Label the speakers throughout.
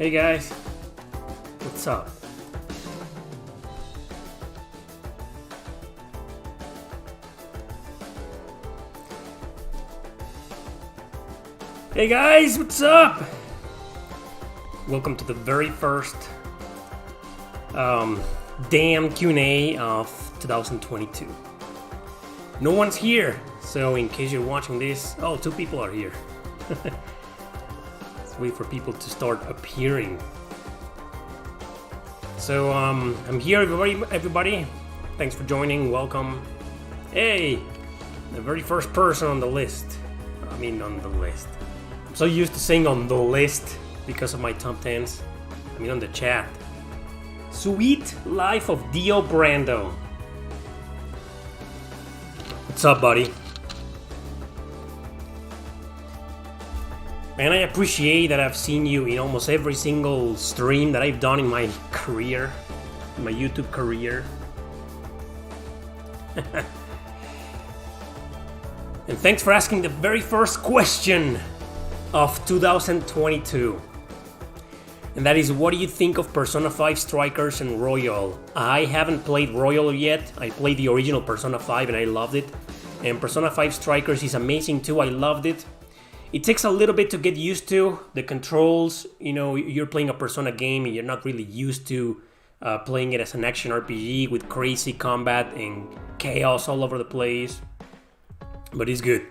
Speaker 1: Hey guys, what's up? Hey guys, what's up? Welcome to the very first damn Q&A of 2022. No one's here, so in case you're watching this, oh, 2 people are here. Let's wait for people to start appearing. So I'm here, everybody. Thanks for joining. Welcome. Hey, the very first person on the list. On the list. I'm so used to saying on the list because of my top 10s. On the chat. Sweet Life of Dio Brando. What's up, buddy? Man, I appreciate that I've seen you in almost every single stream that I've done in my career, in my YouTube career. And thanks for asking the very first question of 2022. And that is, what do you think of Persona 5 Strikers and Royal? I haven't played Royal yet. I played the original Persona 5 and I loved it. And Persona 5 Strikers is amazing too. I loved it. It takes a little bit to get used to the controls. You're playing a Persona game and you're not really used to playing it as an action RPG with crazy combat and chaos all over the place. But it's good.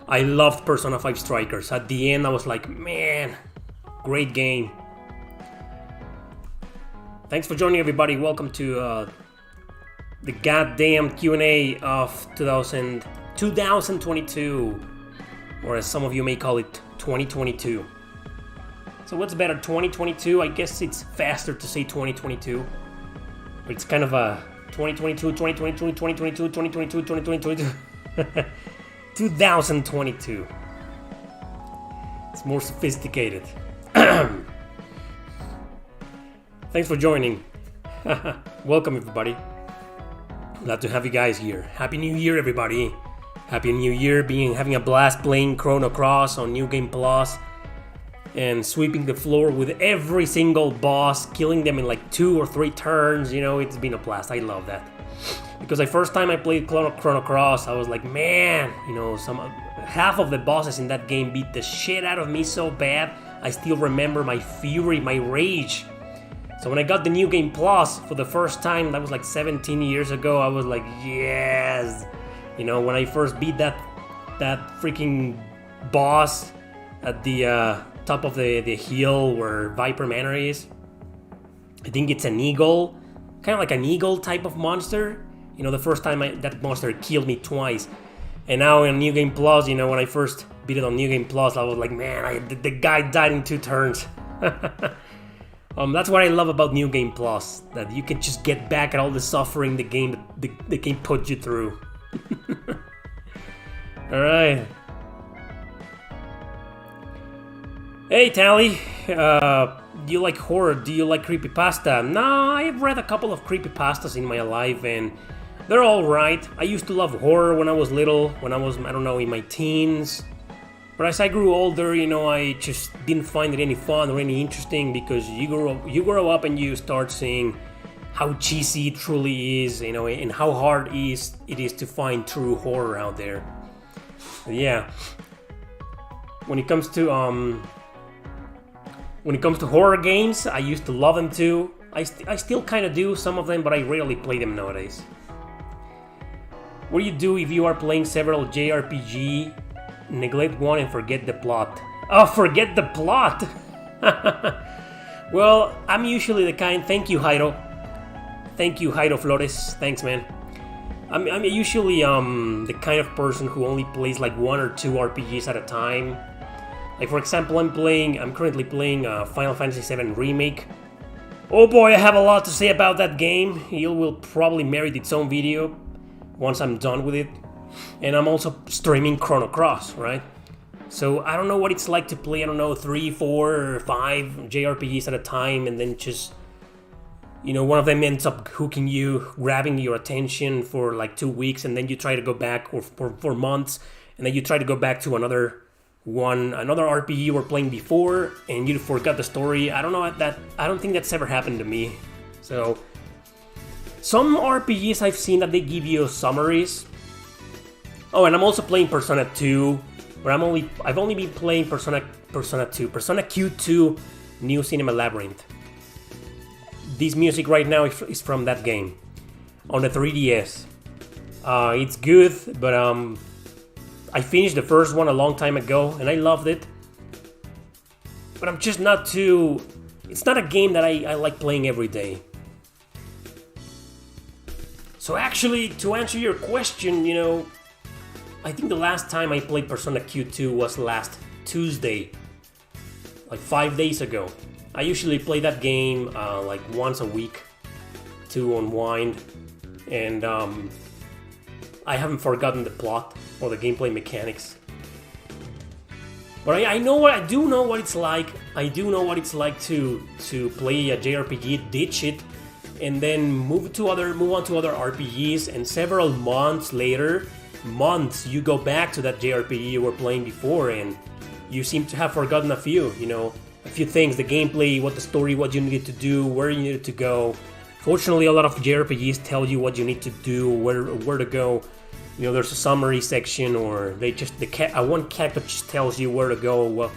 Speaker 1: I loved Persona 5 Strikers. At the end, I was like, man, great game. Thanks for joining, everybody. Welcome to the goddamn Q&A of 2022. Or as some of you may call it, 2022. So what's better, 2022? I guess it's faster to say 2022. But it's kind of a 2022, 2022, 2022, 2022, 2022. 2022. It's more sophisticated. Thanks for joining. Welcome, everybody. Glad to have you guys here. Happy New Year, everybody. Happy New Year, having a blast playing Chrono Cross on New Game Plus and sweeping the floor with every single boss, killing them in like 2 or 3 turns. It's been a blast. I love that. Because the first time I played Chrono Cross, I was like, man, half of the bosses in that game beat the shit out of me so bad. I still remember my fury, my rage. So when I got the New Game Plus for the first time, that was like 17 years ago, I was like, yes. When I first beat that freaking boss at the top of the hill where Viper Manor is. I think it's an eagle, kind of like an eagle type of monster. The first time that monster killed me twice. And now in New Game Plus, when I first beat it on New Game Plus, I was like, man, the guy died in 2 turns. That's what I love about New Game Plus, that you can just get back at all the suffering the game put you through. Alright. Hey, Tally. Do you like horror? Do you like creepypasta? No, I've read a couple of creepypastas in my life and they're alright. I used to love horror when I was little, when I was, in my teens. But as I grew older, I just didn't find it any fun or any interesting because you grow up and you start seeing how cheesy it truly is, and how hard it is to find true horror out there. But yeah. When it comes to horror games, I used to love them too. I still kind of do some of them, but I rarely play them nowadays. What do you do if you are playing several JRPG, neglect one and forget the plot? Oh, forget the plot! Well, I'm usually the kind... Thank you, Jairo. Thank you, Jairo Flores. Thanks, man. I'm usually the kind of person who only plays like 1 or 2 RPGs at a time. Like, for example, I'm currently playing Final Fantasy VII Remake. Oh boy, I have a lot to say about that game. It will probably merit its own video once I'm done with it. And I'm also streaming Chrono Cross, right? So I don't know what it's like to play, 3, 4, or 5 JRPGs at a time, and then just, one of them ends up hooking you, grabbing your attention for like 2 weeks, and then you try to go back, or for months, and then you try to go back to another another RPG you were playing before and you forgot the story. I don't think that's ever happened to me. So some RPGs I've seen that they give you summaries. Oh, and I'm also playing Persona 2, but I've only been playing Persona Q2 New Cinema Labyrinth. This music right now is from that game on the 3DS. It's good, but I finished the first one a long time ago and I loved it. But I'm just not too... It's not a game that I like playing every day. So actually, to answer your question, you know, I think the last time I played Persona Q2 was last Tuesday. Like 5 days ago. I usually play that game like once a week to unwind. And I haven't forgotten the plot or the gameplay mechanics. But I do know what it's like. I do know what it's like to play a JRPG, ditch it, and then move on to other RPGs, and several months later, you go back to that JRPG you were playing before, and you seem to have forgotten a few things, the gameplay, what the story, what you needed to do, where you needed to go. Fortunately, a lot of JRPGs tell you what you need to do, where to go. You know, there's a summary section, or one character just tells you where to go.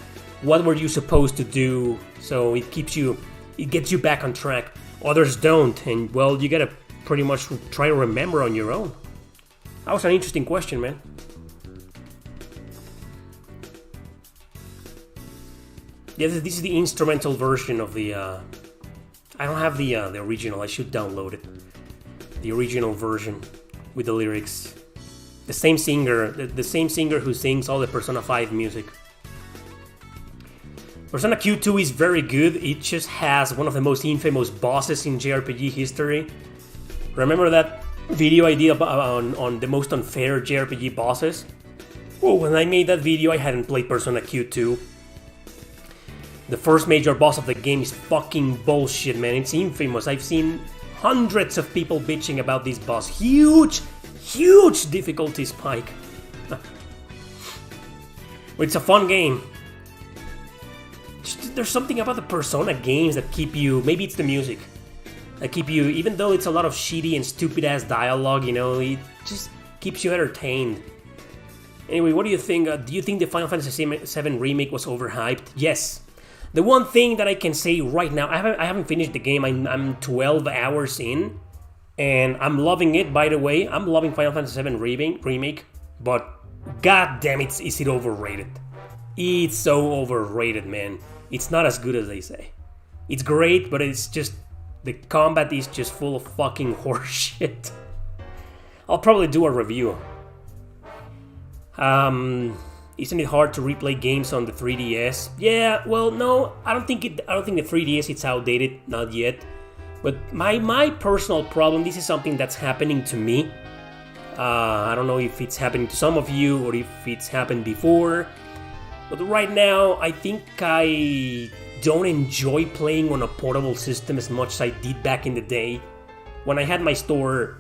Speaker 1: What were you supposed to do? So it gets you back on track. Others don't, and well, you gotta pretty much try to remember on your own. That was an interesting question, man. Yeah, this is the instrumental version of the. I don't have the original. I should download it. The original version with the lyrics. The same singer who sings all the Persona 5 music. Persona Q2 is very good. It just has one of the most infamous bosses in JRPG history. Remember that video I did on the most unfair JRPG bosses? Well, when I made that video, I hadn't played Persona Q2. The first major boss of the game is fucking bullshit, man. It's infamous. I've seen hundreds of people bitching about this boss. Huge difficulty spike. It's a fun game. There's something about the Persona games that keep you... Maybe it's the music. That keep you... Even though it's a lot of shitty and stupid-ass dialogue, you know, it just keeps you entertained. Anyway, what do you think? Do you think the Final Fantasy VII Remake was overhyped? Yes. The one thing that I can say right now... I haven't finished the game. I'm 12 hours in. And I'm loving it, by the way. I'm loving Final Fantasy VII Remake. But god damn it, is it overrated. It's so overrated, man. It's not as good as they say. It's great, but it's just... The combat is just full of fucking horseshit. I'll probably do a review. Isn't it hard to replay games on the 3DS? Yeah, well, no, I don't think the 3DS is outdated, not yet. But my personal problem, this is something that's happening to me. I don't know if it's happening to some of you or if it's happened before. But right now, I think I don't enjoy playing on a portable system as much as I did back in the day. When I had my store,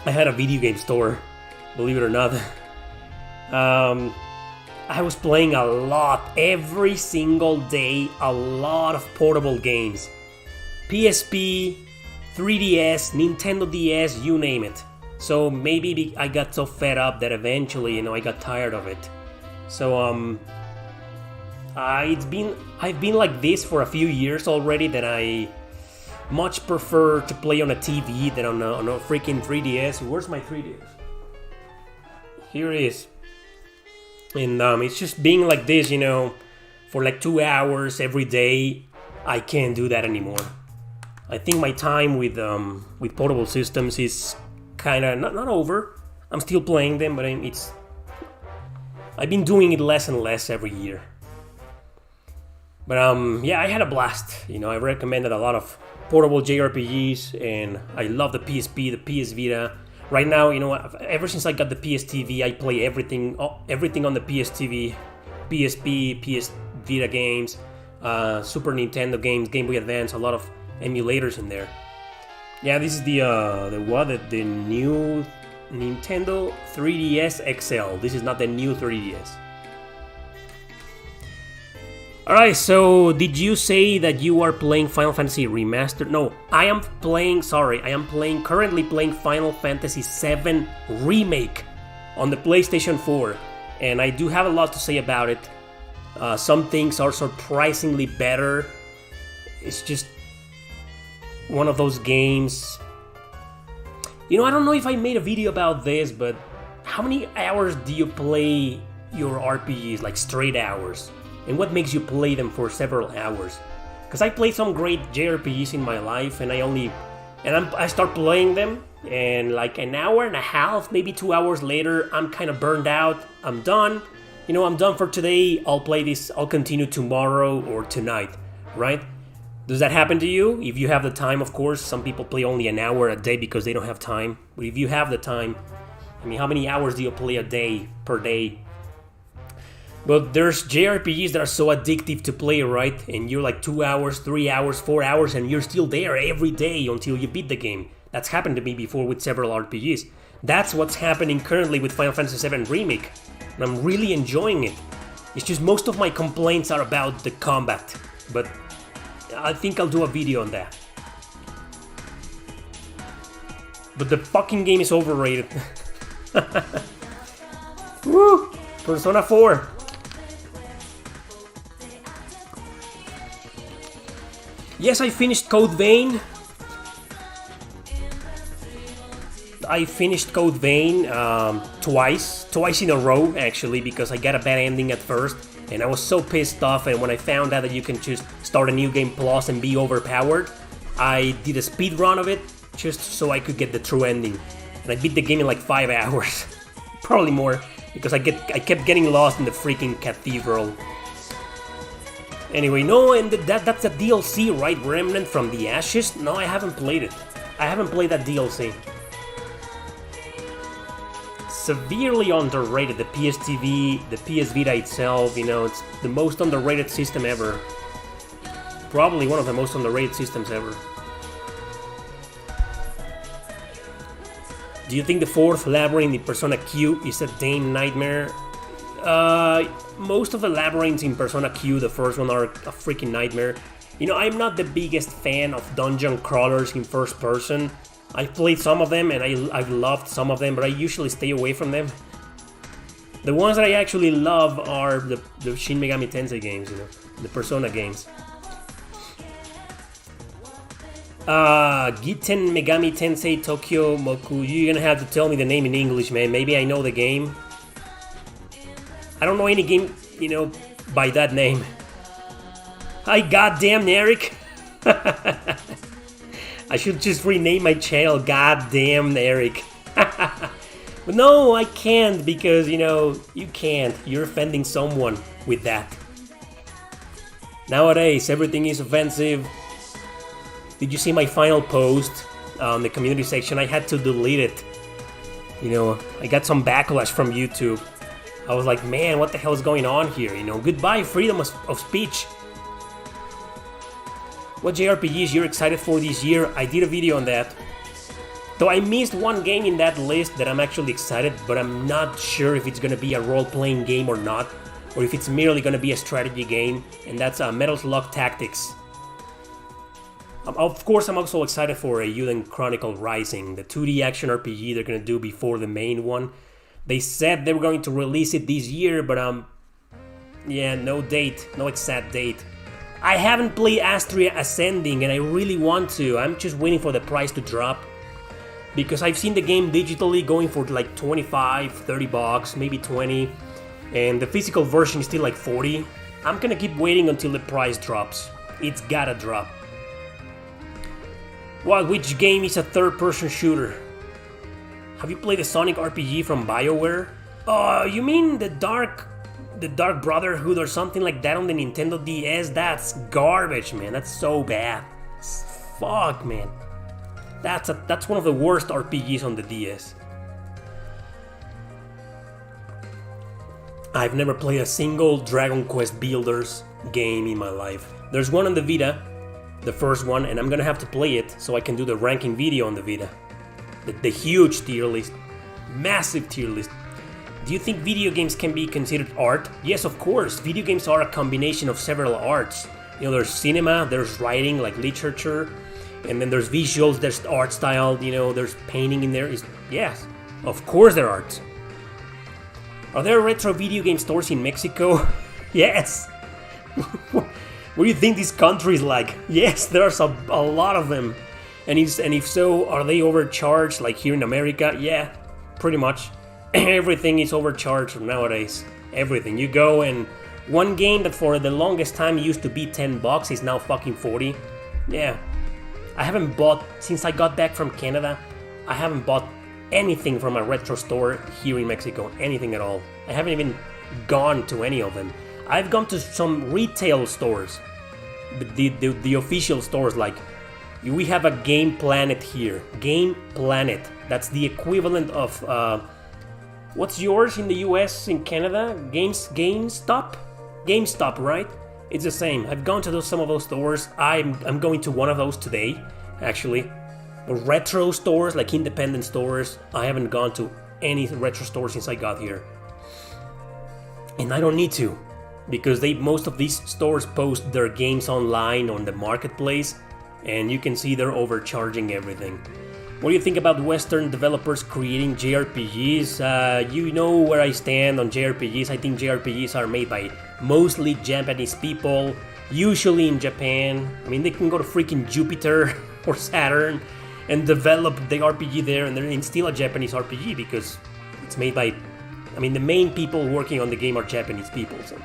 Speaker 1: I had a video game store, believe it or not. I was playing a lot, every single day, a lot of portable games. PSP, 3DS, Nintendo DS, you name it. So maybe I got so fed up that eventually, I got tired of it. So I've been like this for a few years already, that I much prefer to play on a TV than on a freaking 3DS. Where's my 3DS? Here it is. And it's just being like this, for like 2 hours every day. I can't do that anymore. I think my time with portable systems is kind of not over. I'm still playing them, but I've been doing it less and less every year. But yeah, I had a blast. I recommended a lot of portable JRPGs, and I love the PSP, the PS Vita. Right now, ever since I got the PS TV, I play everything on the PS TV, PSP, PS Vita games, Super Nintendo games, Game Boy Advance, a lot of emulators in there. Yeah, this is the new Nintendo 3DS XL. This is not the new 3DS. Alright, so did you say that you are playing Final Fantasy Remastered? No, I am currently playing Final Fantasy VII Remake on the PlayStation 4. And I do have a lot to say about it. Some things are surprisingly better. It's just one of those games. You know, I don't know if I made a video about this, but how many hours do you play your RPGs, like straight hours? And what makes you play them for several hours? Because I played some great JRPGs in my life, and I start playing them, and like an hour and a half, maybe 2 hours later, I'm kind of burned out. I'm done. You know, I'm done for today. I'll play this. I'll continue tomorrow or tonight, right? Does that happen to you? If you have the time, of course. Some people play only an hour a day because they don't have time. But if you have the time, I mean, how many hours do you play a day per day? But there's JRPGs that are so addictive to play, right? And you're like 2 hours, 3 hours, 4 hours, and you're still there every day until you beat the game. That's happened to me before with several RPGs. That's what's happening currently with Final Fantasy VII Remake. And I'm really enjoying it. It's just most of my complaints are about the combat. But I think I'll do a video on that. But the fucking game is overrated. Woo! Persona 4. Yes, I finished Code Vein. I finished Code Vein twice in a row, actually, because I got a bad ending at first, and I was so pissed off, and when I found out that you can just start a new game plus and be overpowered, I did a speed run of it, just so I could get the true ending. And I beat the game in like 5 hours. Probably more, because I kept getting lost in the freaking cathedral. Anyway, no, and that's a DLC, right? Remnant from the Ashes? No, I haven't played it. I haven't played that DLC. Severely underrated, the PSTV, the PS Vita itself, you know, it's the most underrated system ever. Probably one of the most underrated systems ever. Do you think the fourth labyrinth in Persona Q is a damn nightmare? Most of the labyrinths in Persona Q, the first one, are a freaking nightmare. You know, I'm not the biggest fan of dungeon crawlers in first person. I've played some of them and I've loved some of them, but I usually stay away from them. The ones that I actually love are the Shin Megami Tensei games, you know, the Persona games. Giten Megami Tensei Tokyo Moku. You're gonna have to tell me the name in English, man. Maybe I know the game. I don't know any game, you know, by that name. Hi, goddamn Eric. I should just rename my channel Goddamn Eric. But no, I can't, because, you know, you can't. You're offending someone with that. Nowadays, everything is offensive. Did you see my final post on the community section? I had to delete it. You know, I got some backlash from YouTube. I was like, man, what the hell is going on here? You know, goodbye, freedom of speech. What JRPGs you're excited for this year? I did a video on that. Though I missed one game in that list that I'm actually excited, but I'm not sure if it's gonna be a role-playing game or not, or if it's merely gonna be a strategy game, and that's Metal Slug Tactics. Of course, I'm also excited for a Euden Chronicle Rising, the 2D action RPG they're gonna do before the main one. They said they were going to release it this year, but yeah, no date, no exact date. I haven't played Astria Ascending, and I really want to. I'm just waiting for the price to drop, because I've seen the game digitally going for like 25, 30 bucks, maybe 20, and the physical version is still like 40. I'm gonna keep waiting until the price drops. It's gotta drop. What? Which game is a third-person shooter? Have you played the Sonic RPG from BioWare? Oh, you mean the Dark Brotherhood or something like that on the Nintendo DS? That's garbage, man. That's so bad. Fuck, man. That's one of the worst RPGs on the DS. I've never played a single Dragon Quest Builders game in my life. There's one on the Vita, the first one, and I'm gonna have to play it so I can do the ranking video on the Vita. The huge tier list, massive tier list. Do you think video games can be considered art? Yes, of course. Video games are a combination of several arts. You know, there's cinema, there's writing, like literature, and then there's visuals, there's art style, you know, there's painting in there. Yes, of course there are arts. Are there retro video game stores in Mexico? Yes. What do you think this country is like? Yes, there's a lot of them. And if so, are they overcharged like here in America? Yeah, pretty much. Everything is overcharged nowadays. Everything. You go and one game that for the longest time used to be $10 is now fucking 40. Yeah. I haven't bought, since I got back from Canada, I haven't bought anything from a retro store here in Mexico. Anything at all. I haven't even gone to any of them. I've gone to some retail stores. The official stores, like, we have a Game Planet here. Game Planet. That's the equivalent of, what's yours in the US, in Canada? GameStop? GameStop, right? It's the same. I've gone to some of those stores. I'm going to one of those today, actually. Retro stores, like independent stores. I haven't gone to any retro stores since I got here. And I don't need to, because most of these stores post their games online on the marketplace, and you can see they're overcharging everything. What do you think about Western developers creating JRPGs? You know where I stand on JRPGs. I think JRPGs are made by mostly Japanese people, usually in Japan. I mean, they can go to freaking Jupiter or Saturn and develop the RPG there, and it's still a Japanese RPG because it's made by, I mean, the main people working on the game are Japanese people. So.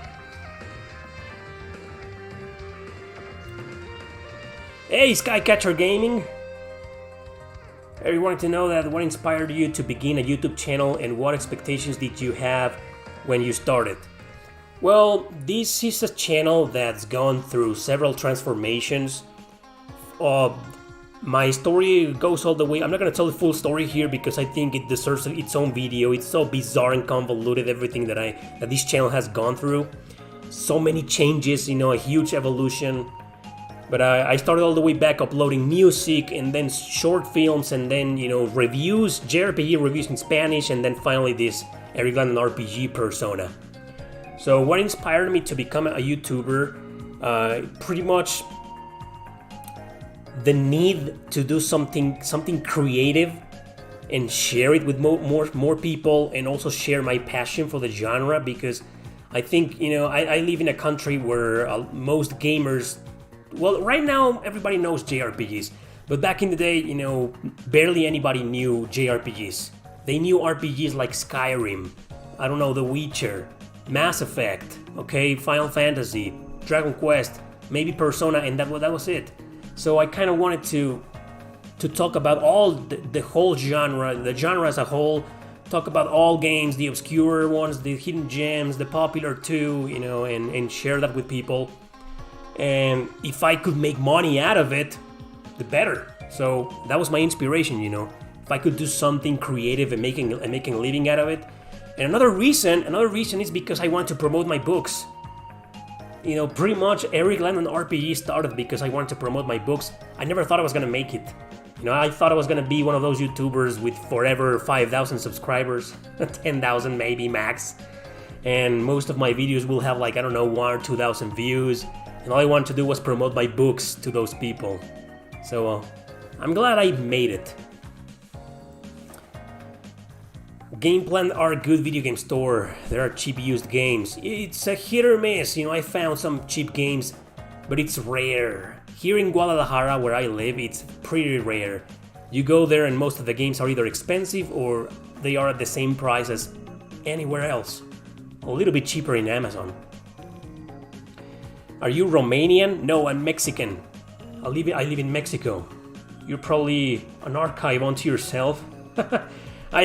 Speaker 1: Hey, Skycatcher Gaming! I wanted to know that what inspired you to begin a YouTube channel and what expectations did you have when you started? Well, this is a channel that's gone through several transformations. My story goes all the way. I'm not going to tell the full story here because I think it deserves its own video. It's so bizarre and convoluted, everything that this channel has gone through. So many changes, you know, a huge evolution. But I started all the way back uploading music and then short films and then, you know, reviews, JRPG reviews in Spanish, and then finally this Eric Landon RPG persona. So what inspired me to become a YouTuber? Pretty much the need to do something creative and share it with more people, and also share my passion for the genre, because I think, you know, I live in a country where most gamers, well, right now everybody knows JRPGs, but back in the day, you know, barely anybody knew JRPGs. They knew RPGs like Skyrim, I don't know, The Witcher, Mass Effect, okay, Final Fantasy, Dragon Quest, maybe Persona, and that was it. So I kind of wanted to talk about all the whole genre, the genre as a whole, talk about all games, the obscure ones, the hidden gems, the popular too, you know, and share that with people. And if I could make money out of it, the better. So that was my inspiration, you know. If I could do something creative and making a living out of it. And another reason is because I want to promote my books. You know, pretty much Eric Landon RPG started because I wanted to promote my books. I never thought I was gonna make it. You know, I thought I was gonna be one of those YouTubers with forever 5,000 subscribers, 10,000 maybe max. And most of my videos will have like, I don't know, 1,000 or 2,000 views. And all I wanted to do was promote my books to those people. So I'm glad I made it. Game Planet are a good video game store. There are cheap used games. It's a hit or miss, you know, I found some cheap games, but it's rare. Here in Guadalajara, where I live, it's pretty rare. You go there and most of the games are either expensive or they are at the same price as anywhere else. A little bit cheaper in Amazon. Are you Romanian? No, I'm Mexican. I live in Mexico. You're probably an archive unto yourself. I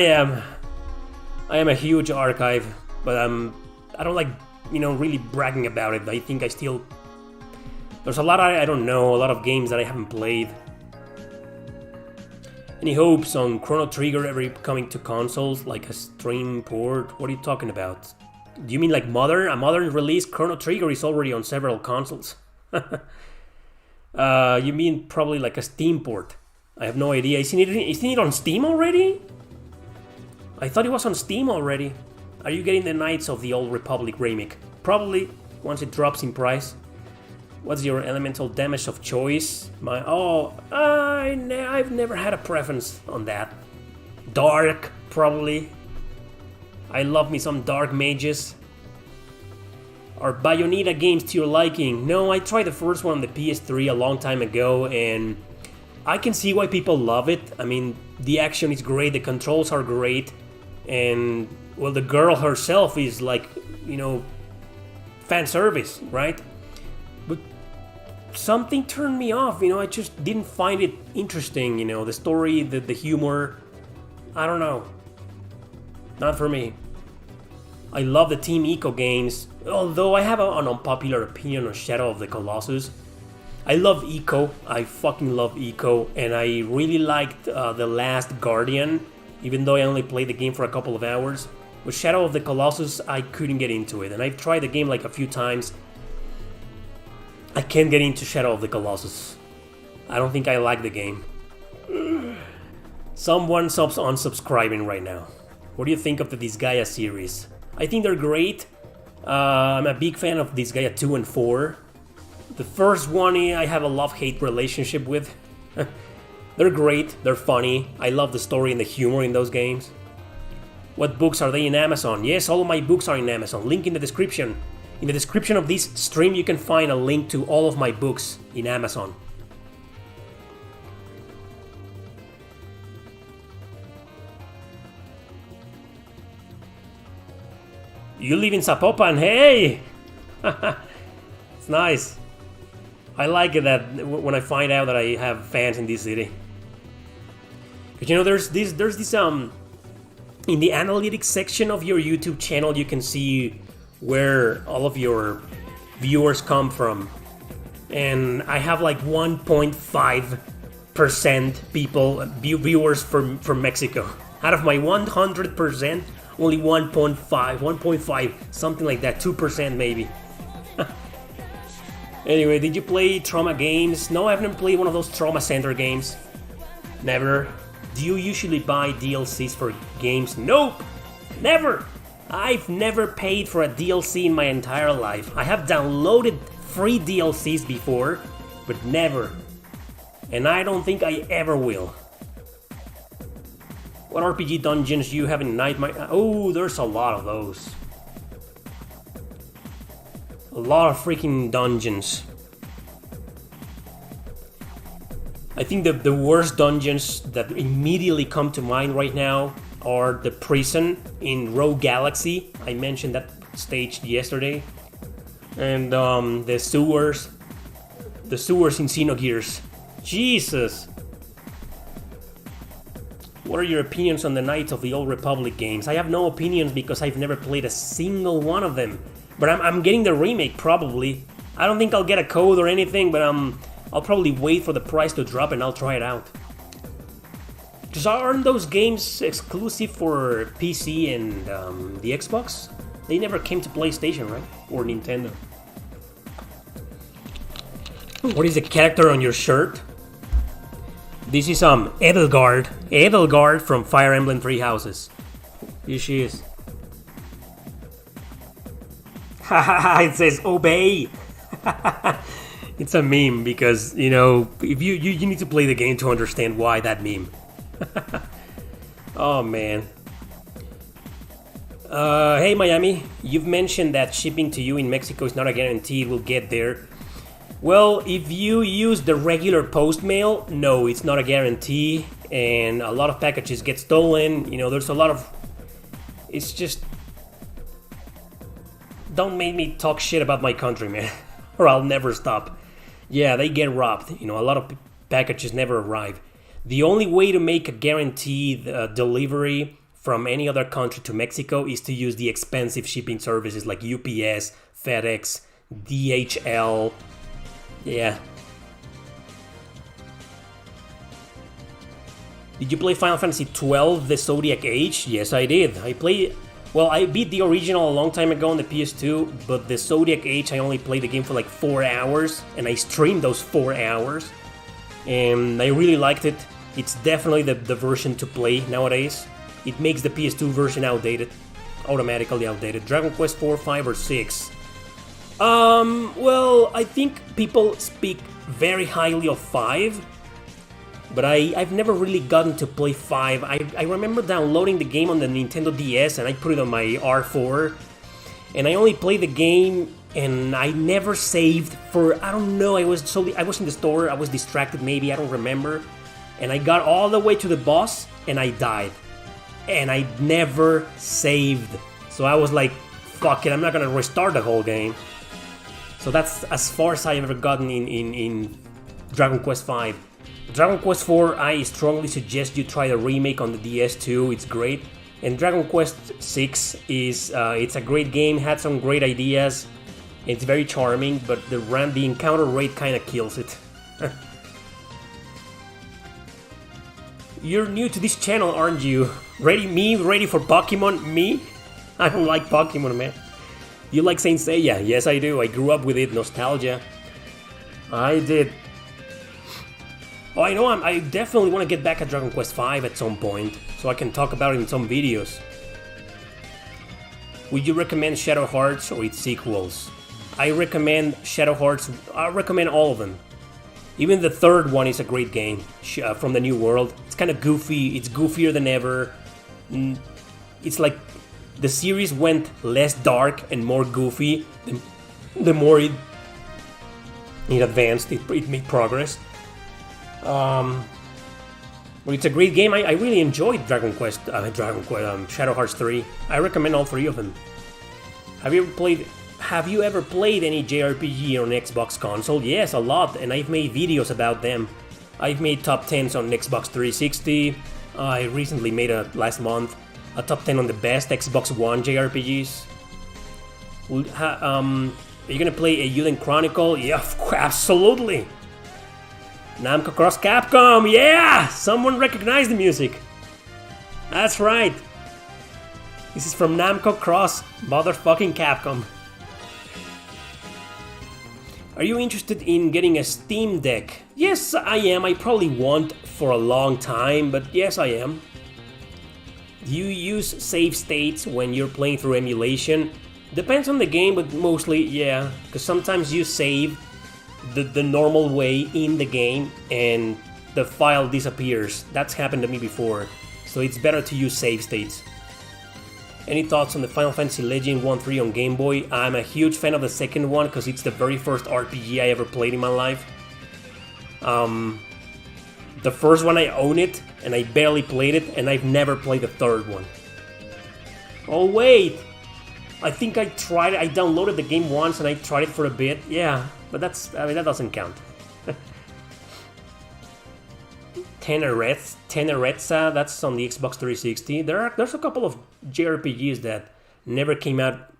Speaker 1: am a huge archive, but I don't like, you know, really bragging about it. I think there's a lot I don't know, a lot of games that I haven't played. Any hopes on Chrono Trigger ever coming to consoles, like a stream port? What are you talking about? Do you mean like a modern release? Chrono Trigger is already on several consoles. You mean probably like a Steam port. I have no idea. Isn't it on Steam already? I thought it was on Steam already. Are you getting the Knights of the Old Republic remake? Probably, once it drops in price. What's your elemental damage of choice? I've never had a preference on that. Dark, probably. I love me some dark mages. Are Bayonetta games to your liking? No, I tried the first one on the PS3 a long time ago, and I can see why people love it. I mean, the action is great, the controls are great, and, well, the girl herself is like, you know, fan service, right? But something turned me off, you know, I just didn't find it interesting, you know, the story, the humor, I don't know. Not for me. I love the Team Eco games, although I have an unpopular opinion on Shadow of the Colossus. I love Eco, I fucking love Eco, and I really liked The Last Guardian, even though I only played the game for a couple of hours. With Shadow of the Colossus, I couldn't get into it, and I've tried the game like a few times. I can't get into Shadow of the Colossus. I don't think I like the game. Someone unsubscribing right now. What do you think of the Disgaea series? I think they're great. I'm a big fan of Disgaea 2 and 4. The first one I have a love-hate relationship with. They're great, they're funny. I love the story and the humor in those games. What books are they in Amazon? Yes, all of my books are in Amazon. Link in the description. In the description of this stream you can find a link to all of my books in Amazon. You live in Zapopan, hey! It's nice. I like it that when I find out that I have fans in this city. Because, you know, there's this in the analytics section of your YouTube channel you can see where all of your viewers come from. And I have like 1.5% viewers from Mexico. Out of my 100%, only 1.5, something like that, 2% maybe. Anyway, did you play Trauma games? No, I haven't played one of those Trauma Center games. Never. Do you usually buy DLCs for games? Nope! Never! I've never paid for a DLC in my entire life. I have downloaded free DLCs before, but never. And I don't think I ever will. What RPG dungeons do you have in Nightmare? Oh, there's a lot of those. A lot of freaking dungeons. I think the worst dungeons that immediately come to mind right now are the prison in Rogue Galaxy. I mentioned that stage yesterday. And the sewers. The sewers in Xenogears. Jesus! What are your opinions on the Knights of the Old Republic games? I have no opinions because I've never played a single one of them. But I'm getting the remake, probably. I don't think I'll get a code or anything, but I'll probably wait for the price to drop and I'll try it out. Because aren't those games exclusive for PC and the Xbox? They never came to PlayStation, right? Or Nintendo. What is the character on your shirt? This is Edelgard. Edelgard from Fire Emblem Three Houses. Here she is. Haha, it says obey. It's a meme because, you know, if you need to play the game to understand why that meme. Oh man. Hey Miami, you've mentioned that shipping to you in Mexico is not a guarantee it will get there. Well, if you use the regular post mail, no, it's not a guarantee, and a lot of packages get stolen. You know, there's a lot of... It's just... Don't make me talk shit about my country, man, or I'll never stop. Yeah, they get robbed. You know, a lot of packages never arrive. The only way to make a guaranteed delivery from any other country to Mexico is to use the expensive shipping services like UPS, FedEx, DHL. Yeah. Did you play Final Fantasy XII, The Zodiac Age? Yes, I did. I beat the original a long time ago on the PS2, but the Zodiac Age, I only played the game for like 4 hours, and I streamed those 4 hours, and I really liked it. It's definitely the version to play nowadays. It makes the PS2 version outdated. automatically outdated. Dragon Quest 4, 5, or 6? Well, I think people speak very highly of 5, but I've never really gotten to play 5. I remember downloading the game on the Nintendo DS and I put it on my R4, and I only played the game and I never saved for, I don't know, I was in the store, I was distracted maybe, I don't remember, and I got all the way to the boss and I died. And I never saved. So I was like, fuck it, I'm not gonna restart the whole game. So that's as far as I've ever gotten in Dragon Quest V. Dragon Quest 4, I strongly suggest you try the remake on the DS2, it's great. And Dragon Quest 6 is, it's a great game, had some great ideas. It's very charming, but the encounter rate kinda kills it. You're new to this channel, aren't you? Ready for Pokemon? Me? I don't like Pokemon, man. You like Saint Seiya? Yes, I do. I grew up with it. Nostalgia. I did. Oh, I know. I definitely want to get back at Dragon Quest V at some point, so I can talk about it in some videos. Would you recommend Shadow Hearts or its sequels? I recommend Shadow Hearts. I recommend all of them. Even the third one is a great game, from the New World. It's kind of goofy, it's goofier than ever. It's like the series went less dark and more goofy the more it advanced, it made progress. But it's a great game. I really enjoyed Shadow Hearts 3. I recommend all 3 of them. Have you ever played any JRPG on Xbox console? Yes, a lot, and I've made videos about them. I've made top 10s on Xbox 360. I recently made last month a top 10 on the best Xbox One JRPGs. Are you gonna play a Eiyuden Chronicle? Yeah, absolutely. Namco Cross Capcom, yeah! Someone recognized the music. That's right. This is from Namco Cross motherfucking Capcom. Are you interested in getting a Steam Deck? Yes, I am. I probably won't for a long time, but yes, I am. Do you use save states when you're playing through emulation? Depends on the game, but mostly, yeah. Because sometimes you save the normal way in the game and the file disappears. That's happened to me before. So it's better to use save states. Any thoughts on the Final Fantasy Legend 1-3 on Game Boy? I'm a huge fan of the second one because it's the very first RPG I ever played in my life. The first one I own it, and I barely played it, and I've never played the third one. Oh wait! I think I tried it, I downloaded the game once and I tried it for a bit. Yeah, but that doesn't count. Tenerezza, that's on the Xbox 360. There's a couple of JRPGs that never came out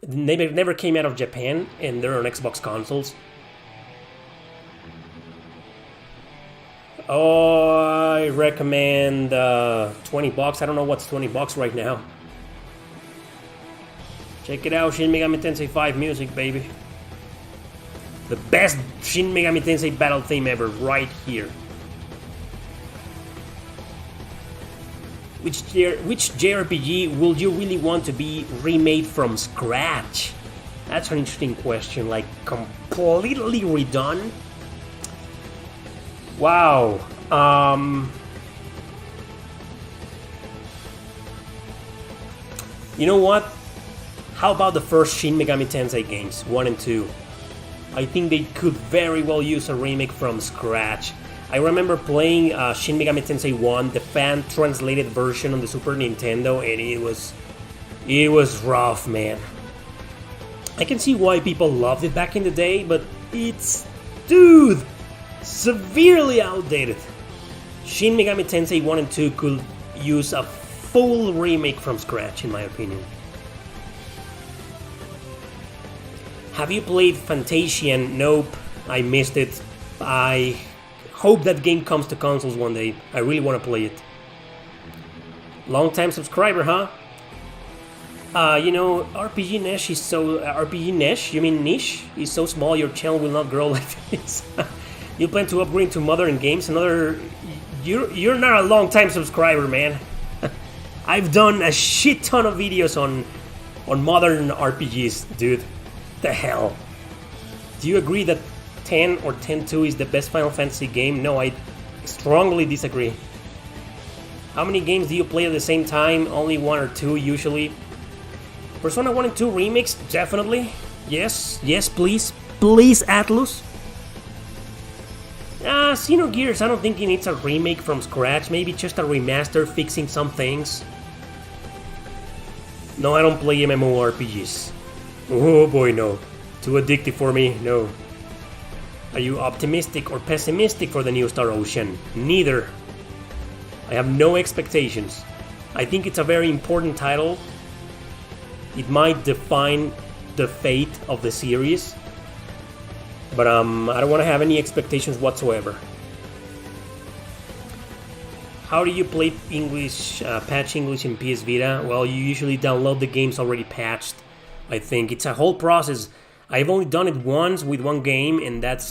Speaker 1: of Japan, and they're on Xbox consoles. Oh, I recommend 20 bucks. I don't know what's 20 bucks right now. Check it out, Shin Megami Tensei 5 music, baby. The best Shin Megami Tensei battle theme ever, right here. Which JRPG would you really want to be remade from scratch? That's an interesting question, like completely redone? Wow. You know what? How about the first Shin Megami Tensei games, 1 and 2? I think they could very well use a remake from scratch. I remember playing Shin Megami Tensei 1, the fan-translated version on the Super Nintendo, and it was rough, man. I can see why people loved it back in the day, but it's, dude, severely outdated. Shin Megami Tensei 1 and 2 could use a full remake from scratch, in my opinion. Have you played Fantasian? Nope, I missed it. I hope that game comes to consoles one day. I really want to play it. Long-time subscriber, huh? You know, RPG Niche is so... RPG Niche? You mean niche? Is so small your channel will not grow like this. You plan to upgrade to modern games? Another... You're not a long-time subscriber, man. I've done a shit ton of videos on on modern RPGs, dude. The hell? Do you agree that 10 or 10-2 is the best Final Fantasy game? No, I strongly disagree. How many games do you play at the same time? Only 1 or 2 usually. Persona 1 and 2 remakes? Definitely. Yes, please. Please, Atlus. Xenogears, I don't think it needs a remake from scratch. Maybe just a remaster fixing some things. No, I don't play MMORPGs. Oh boy, no. Too addictive for me, no. Are you optimistic or pessimistic for the new Star Ocean? Neither. I have no expectations. I think it's a very important title. It might define the fate of the series. But I don't want to have any expectations whatsoever. How do you play English, patch English in PS Vita? Well, you usually download the games already patched. I think it's a whole process. I've only done it once with one game, and that's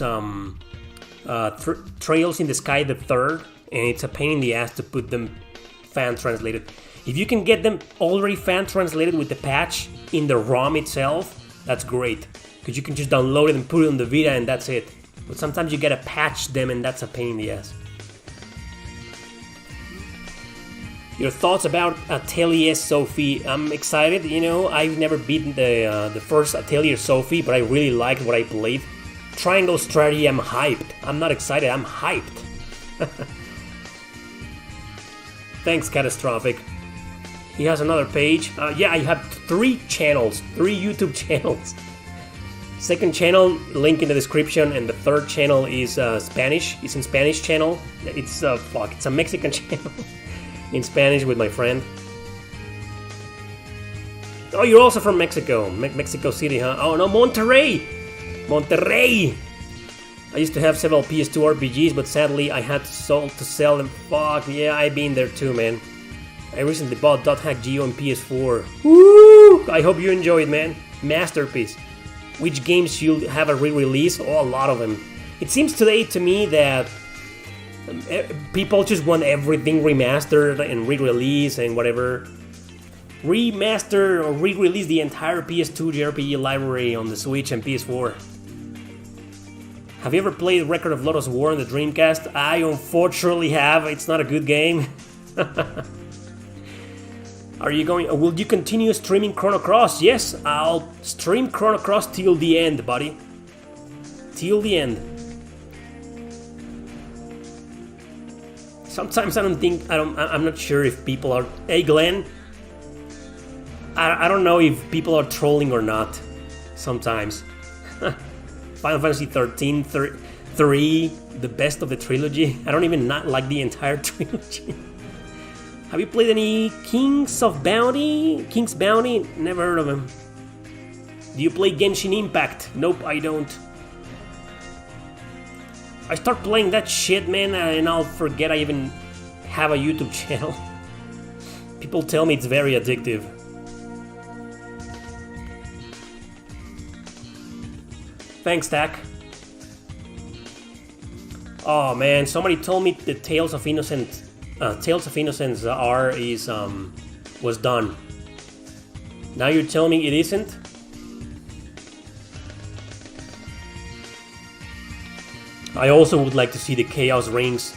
Speaker 1: Trails in the Sky the Third, and it's a pain in the ass to put them fan translated. If you can get them already fan translated with the patch in the ROM itself, that's great. Because you can just download it and put it on the Vita and that's it. But sometimes you gotta patch them and that's a pain in the ass. Your thoughts about Atelier Sophie? I'm excited, you know, I've never beaten the first Atelier Sophie, but I really liked what I played. Triangle Strategy, I'm hyped. I'm not excited, I'm hyped. Thanks, Catastrophic. He has another page. Yeah, I have 3 channels, 3 YouTube channels. Second channel, link in the description, and the third channel is Spanish. It's in Spanish channel. It's it's a Mexican channel in Spanish with my friend. Oh, you're also from Mexico, Mexico City, huh? Oh no, Monterrey. I used to have several PS2 RPGs, but sadly I had to sell them. Fuck yeah, I've been there too, man. I recently bought Dot Hack Geo on PS4. Woo! I hope you enjoy it, man. Masterpiece. Which games should have a re-release? Oh, a lot of them. It seems today to me that people just want everything remastered and re-release and whatever. Remaster or re-release the entire PS2 JRPG library on the Switch and PS4. Have you ever played Record of Lodoss War on the Dreamcast? I unfortunately have. It's not a good game. Will you continue streaming Chrono Cross? Yes, I'll stream Chrono Cross till the end, buddy. Till the end. Sometimes I'm not sure if people are... Hey, Glenn. I don't know if people are trolling or not. Sometimes. Final Fantasy 13, 3, the best of the trilogy. I don't even not like the entire trilogy. Have you played any King's Bounty? Never heard of him. Do you play Genshin Impact? Nope, I don't. I start playing that shit, man, and I'll forget I even have a YouTube channel. People tell me it's very addictive. Thanks, Tack. Oh man, somebody told me the Tales of Innocence R was done. Now you're telling me it isn't? I also would like to see the Chaos Rings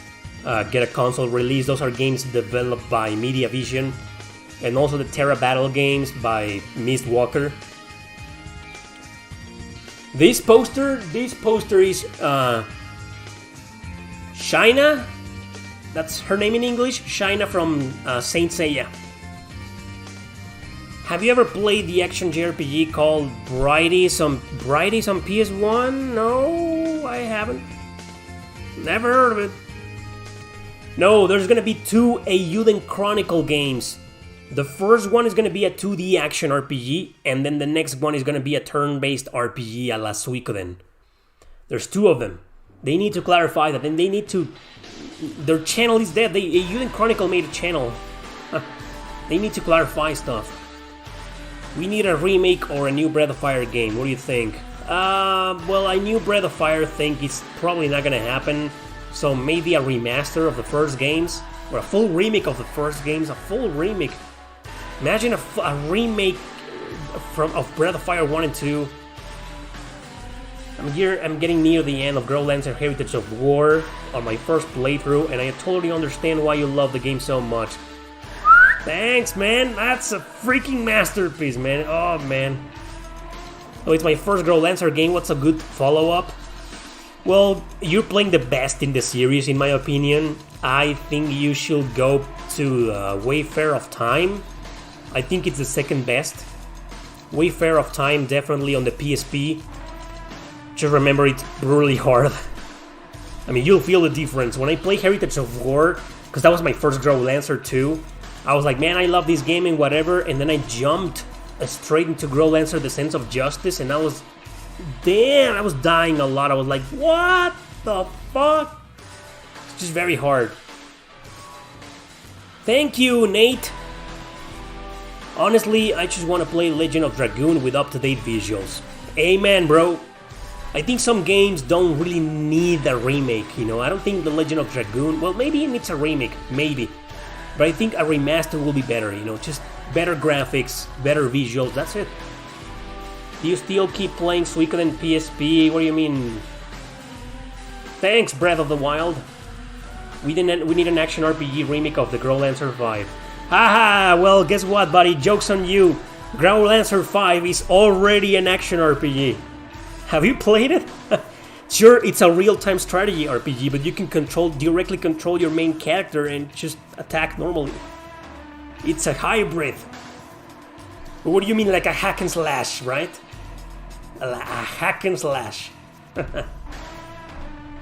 Speaker 1: get a console release. Those are games developed by Media Vision, and also the Terra Battle games by Mistwalker. This poster is Shaina. That's her name in English, Shaina from Saint Seiya. Have you ever played the action JRPG called Brighties on PS1? No, I haven't. Never heard of it. No, there's gonna be 2 Eiyuden Chronicle games. The first one is gonna be a 2D action RPG, and then the next one is gonna be a turn-based RPG a la Suikoden. There's 2 of them. They need to clarify that, and they need to... Their channel is dead. Eiyuden Chronicle made a channel. They need to clarify stuff. We need a remake or a new Breath of Fire game. What do you think? Well, a new Breath of Fire thing is probably not gonna happen. So maybe a remaster of the first games, or a full remake of the first games. A full remake. Imagine a remake of Breath of Fire 1 and 2. I'm getting near the end of Growlancer Heritage of War on my first playthrough, and I totally understand why you love the game so much. Thanks, man. That's a freaking masterpiece, man. Oh, man. Oh, it's my first Growlancer game. What's a good follow-up? Well, you're playing the best in the series, in my opinion. I think you should go to Wayfarer of Time. I think it's the second best. Wayfarer of Time, definitely on the PSP. Just remember, it's brutally hard. I mean, you'll feel the difference. When I play Heritage of War, because that was my first Growlancer too, I was like, man, I love this game and whatever, and then I jumped straight into Growlancer, The Sense of Justice, and I was dying a lot. I was like, what the fuck? It's just very hard. Thank you, Nate. Honestly, I just want to play Legend of Dragoon with up-to-date visuals. Amen, bro. I think some games don't really need a remake, you know. I don't think the Legend of Dragoon, well, maybe it needs a remake, maybe. But I think a remaster will be better, you know, just better graphics, better visuals, that's it. Do you still keep playing Suikoden PSP? What do you mean? Thanks, Breath of the Wild. We need an action RPG remake of the Growlancer 5. Haha, well, guess what, buddy? Joke's on you. Growlancer 5 is already an action RPG. Have you played it? Sure, it's a real-time strategy RPG, but you can directly control your main character and just attack normally. It's a hybrid. What do you mean, like a hack and slash, right? A hack and slash.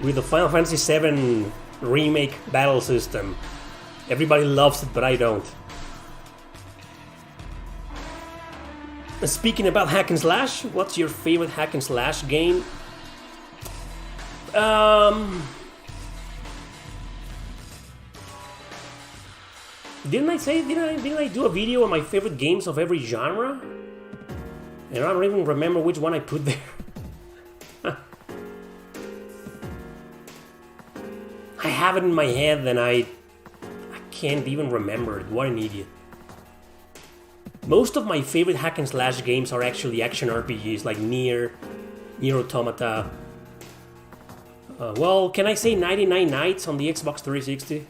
Speaker 1: With the Final Fantasy VII remake battle system. Everybody loves it, but I don't. Speaking about hack and slash, what's your favorite hack and slash game? Didn't I do a video on my favorite games of every genre? And I don't even remember which one I put there. I have it in my head and I can't even remember it. What an idiot. Most of my favorite hack and slash games are actually action RPGs like Nier Automata. Well, can I say 99 Nights on the Xbox 360?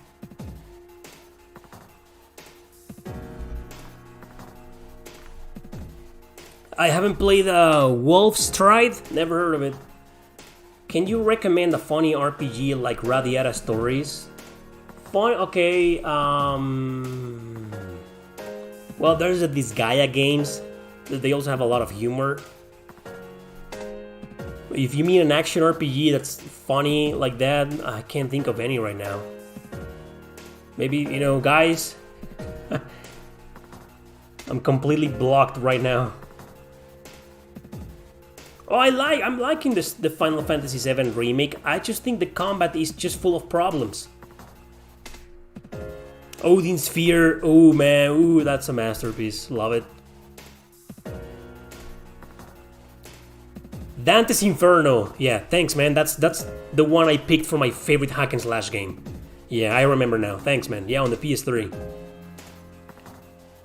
Speaker 1: I haven't played Wolf's Stride, never heard of it. Can you recommend a funny RPG like Radiata Stories? Fun, okay, well, there's the Disgaea games. They also have a lot of humor. If you mean an action RPG that's funny like that, I can't think of any right now. Maybe, you know, guys, I'm completely blocked right now. Oh, I'm liking the Final Fantasy VII remake. I just think the combat is just full of problems. Odin Sphere, oh man, ooh, that's a masterpiece. Love it. Dante's Inferno, yeah, thanks, man. That's the one I picked for my favorite hack and slash game. Yeah, I remember now. Thanks, man. Yeah, on the PS3.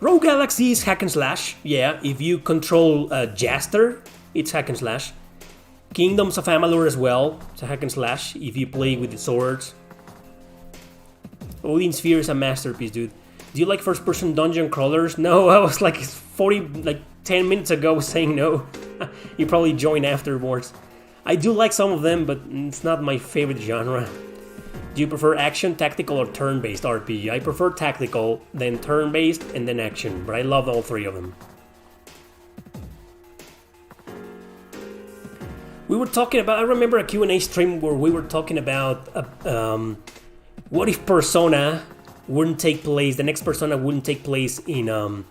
Speaker 1: Rogue Galaxy is hack and slash. Yeah, if you control Jaster, it's hack and slash. Kingdoms of Amalur as well. It's a hack and slash if you play with the swords. Odin Sphere is a masterpiece, dude. Do you like first-person dungeon crawlers? No, I was like 10 minutes ago saying no. You probably joined afterwards. I do like some of them, but it's not my favorite genre. Do you prefer action, tactical, or turn-based RPG? I prefer tactical, then turn-based, and then action, but I love all three of them. We were talking about, I remember a Q&A stream where we were talking about what if Persona wouldn't take place, the next Persona wouldn't take place in a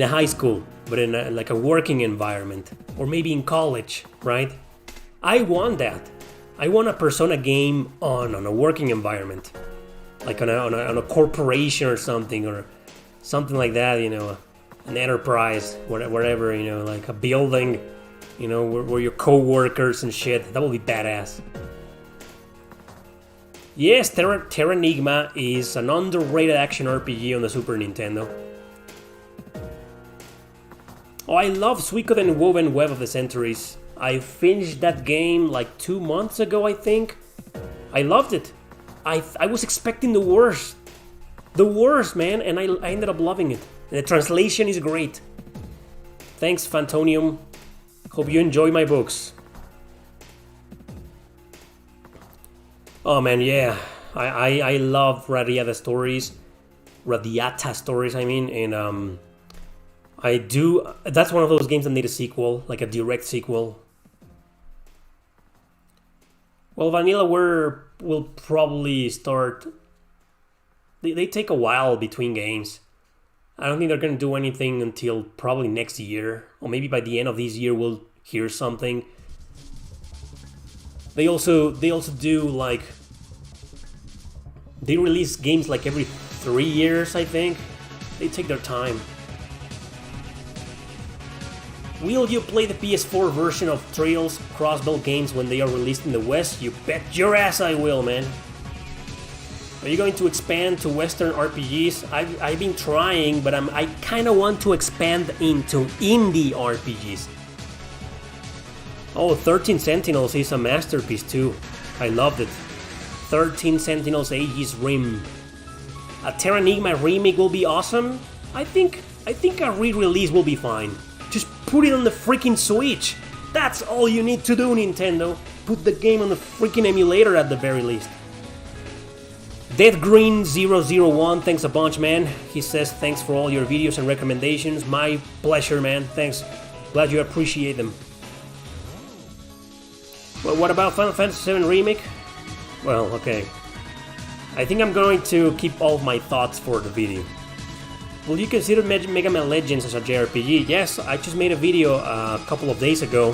Speaker 1: high school, but in like a working environment, or maybe in college, right? I want that. I want a Persona game on a working environment, like on a corporation or something like that, you know, an enterprise, whatever, you know, like a building, you know, where your co-workers and shit. That would be badass. Yes, Terranigma is an underrated action RPG on the Super Nintendo. Oh, I love Suikoden Woven Web of the Centuries. I finished that game like 2 months ago, I think. I loved it. I was expecting the worst. The worst, man, and I ended up loving it. The translation is great. Thanks, Fantonium. Hope you enjoy my books. Oh man, yeah. I love Radiata stories. I mean, and I do. That's one of those games that need a sequel, like a direct sequel. Well, Vanilla will probably start. They take a while between games. I don't think they're gonna do anything until probably next year, or maybe by the end of this year we'll hear something. They also do like. They release games like every 3 years, I think. They take their time. Will you play the PS4 version of Trials Crossbell games when they are released in the West? You bet your ass I will, man. Are you going to expand to Western RPGs? I've been trying, but I kind of want to expand into indie RPGs. Oh, 13 Sentinels is a masterpiece too. I loved it. 13 Sentinels Aegis Rim. A Terranigma remake will be awesome. I think a re-release will be fine. Just put it on the freaking Switch. That's all you need to do, Nintendo. Put the game on the freaking emulator at the very least. Dead Green 001, thanks a bunch, man. He says thanks for all your videos and recommendations. My pleasure, man. Thanks. Glad you appreciate them. Well, what about Final Fantasy VII Remake? Well, okay. I think I'm going to keep all of my thoughts for the video. Will you consider Mega Man Legends as a JRPG? Yes, I just made a video a couple of days ago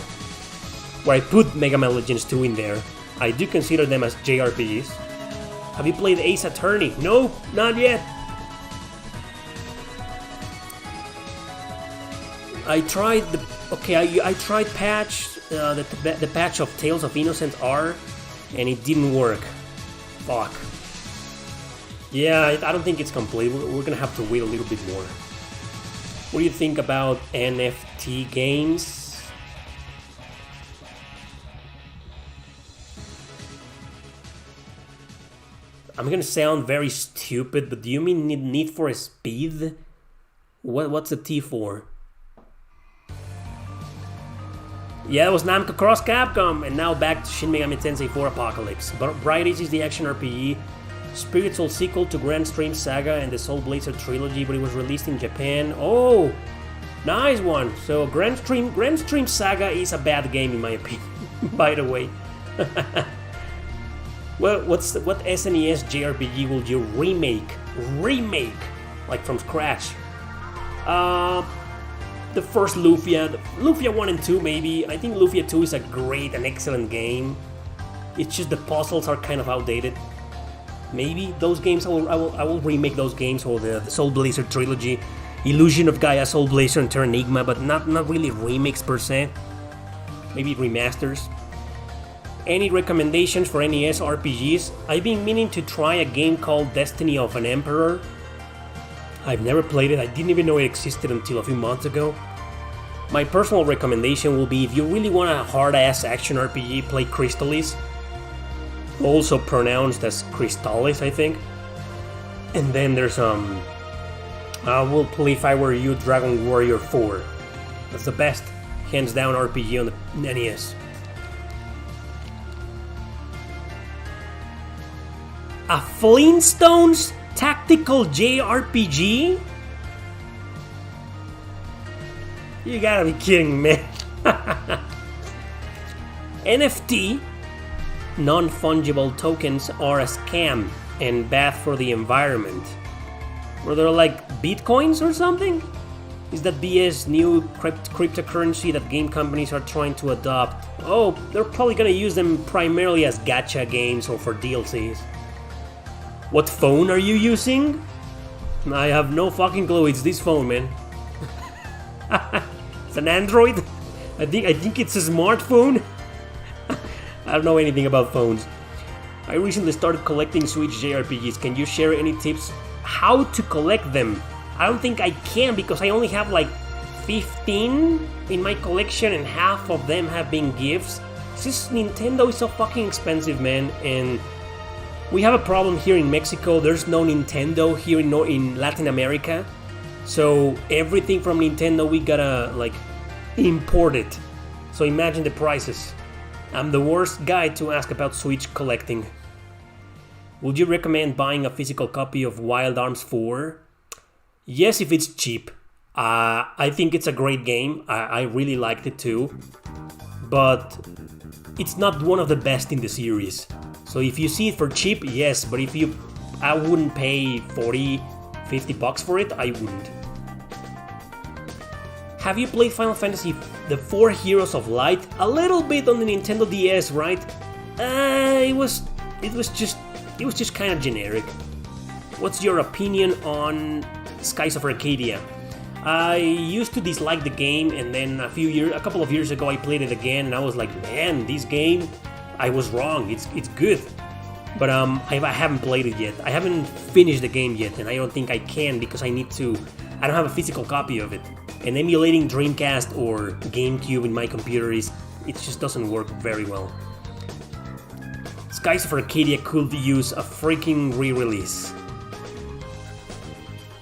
Speaker 1: where I put Mega Man Legends 2 in there. I do consider them as JRPGs. Have you played Ace Attorney? No, not yet. I tried I tried the patch of Tales of Innocence R, and it didn't work. Fuck. Yeah, I don't think it's complete. We're gonna have to wait a little bit more. What do you think about NFT games? I'm gonna sound very stupid, but do you mean Need for Speed? What's the T for? Yeah, it was Namco Cross Capcom, and now back to Shin Megami Tensei 4 Apocalypse. Bright Age is the action RPG, spiritual sequel to Grand Stream Saga and the Soul Blazer trilogy, but it was released in Japan. Oh, nice one. So Grand Stream Saga is a bad game in my opinion, by the way. Well, what SNES JRPG will you remake, like from scratch? The first Lufia 1 and 2 maybe. I think Lufia 2 is an excellent game. It's just the puzzles are kind of outdated. Maybe those games I will remake those games, or the Soul Blazer trilogy, Illusion of Gaia, Soul Blazer, and Terranigma, but not really remakes per se. Maybe remasters. Any recommendations for NES RPGs? I've been meaning to try a game called Destiny of an Emperor. I've never played it. I didn't even know it existed until a few months ago. My personal recommendation will be, if you really want a hard-ass action RPG, play Crystalis. Also pronounced as Crystalis, I think. And then there's I will play If I Were You, Dragon Warrior 4. That's the best, hands down, RPG on the NES. A Flintstones tactical JRPG? You gotta be kidding me. NFT, non-fungible tokens, are a scam and bad for the environment. Were they like bitcoins or something? Is that BS new cryptocurrency that game companies are trying to adopt? Oh, they're probably gonna use them primarily as gacha games or for DLCs. What phone are you using? I have no fucking clue. It's this phone, man. It's an Android. I think it's a smartphone. I don't know anything about phones. I recently started collecting Switch JRPGs. Can you share any tips how to collect them? I don't think I can, because I only have like 15 in my collection, and half of them have been gifts. It's just Nintendo is so fucking expensive, man, and we have a problem here in Mexico. There's no Nintendo here in Latin America, so everything from Nintendo we gotta like import it. So imagine the prices. I'm the worst guy to ask about Switch collecting. Would you recommend buying a physical copy of Wild Arms 4? Yes, if it's cheap. I think it's a great game. I really liked it too. But it's not one of the best in the series. So if you see it for cheap, yes. But I wouldn't pay 40, 50 bucks for it. I wouldn't. Have you played Final Fantasy The Four Heroes of Light? A little bit on the Nintendo DS, right? It was just kind of generic. What's your opinion on Skies of Arcadia? I used to dislike the game, and then a couple of years ago I played it again, and I was like, man, this game, I was wrong. It's good, but I haven't played it yet. I haven't finished the game yet, and I don't think I can because I don't have a physical copy of it. And emulating Dreamcast or GameCube in my computer it just doesn't work very well. Skies of Arcadia could use a freaking re-release.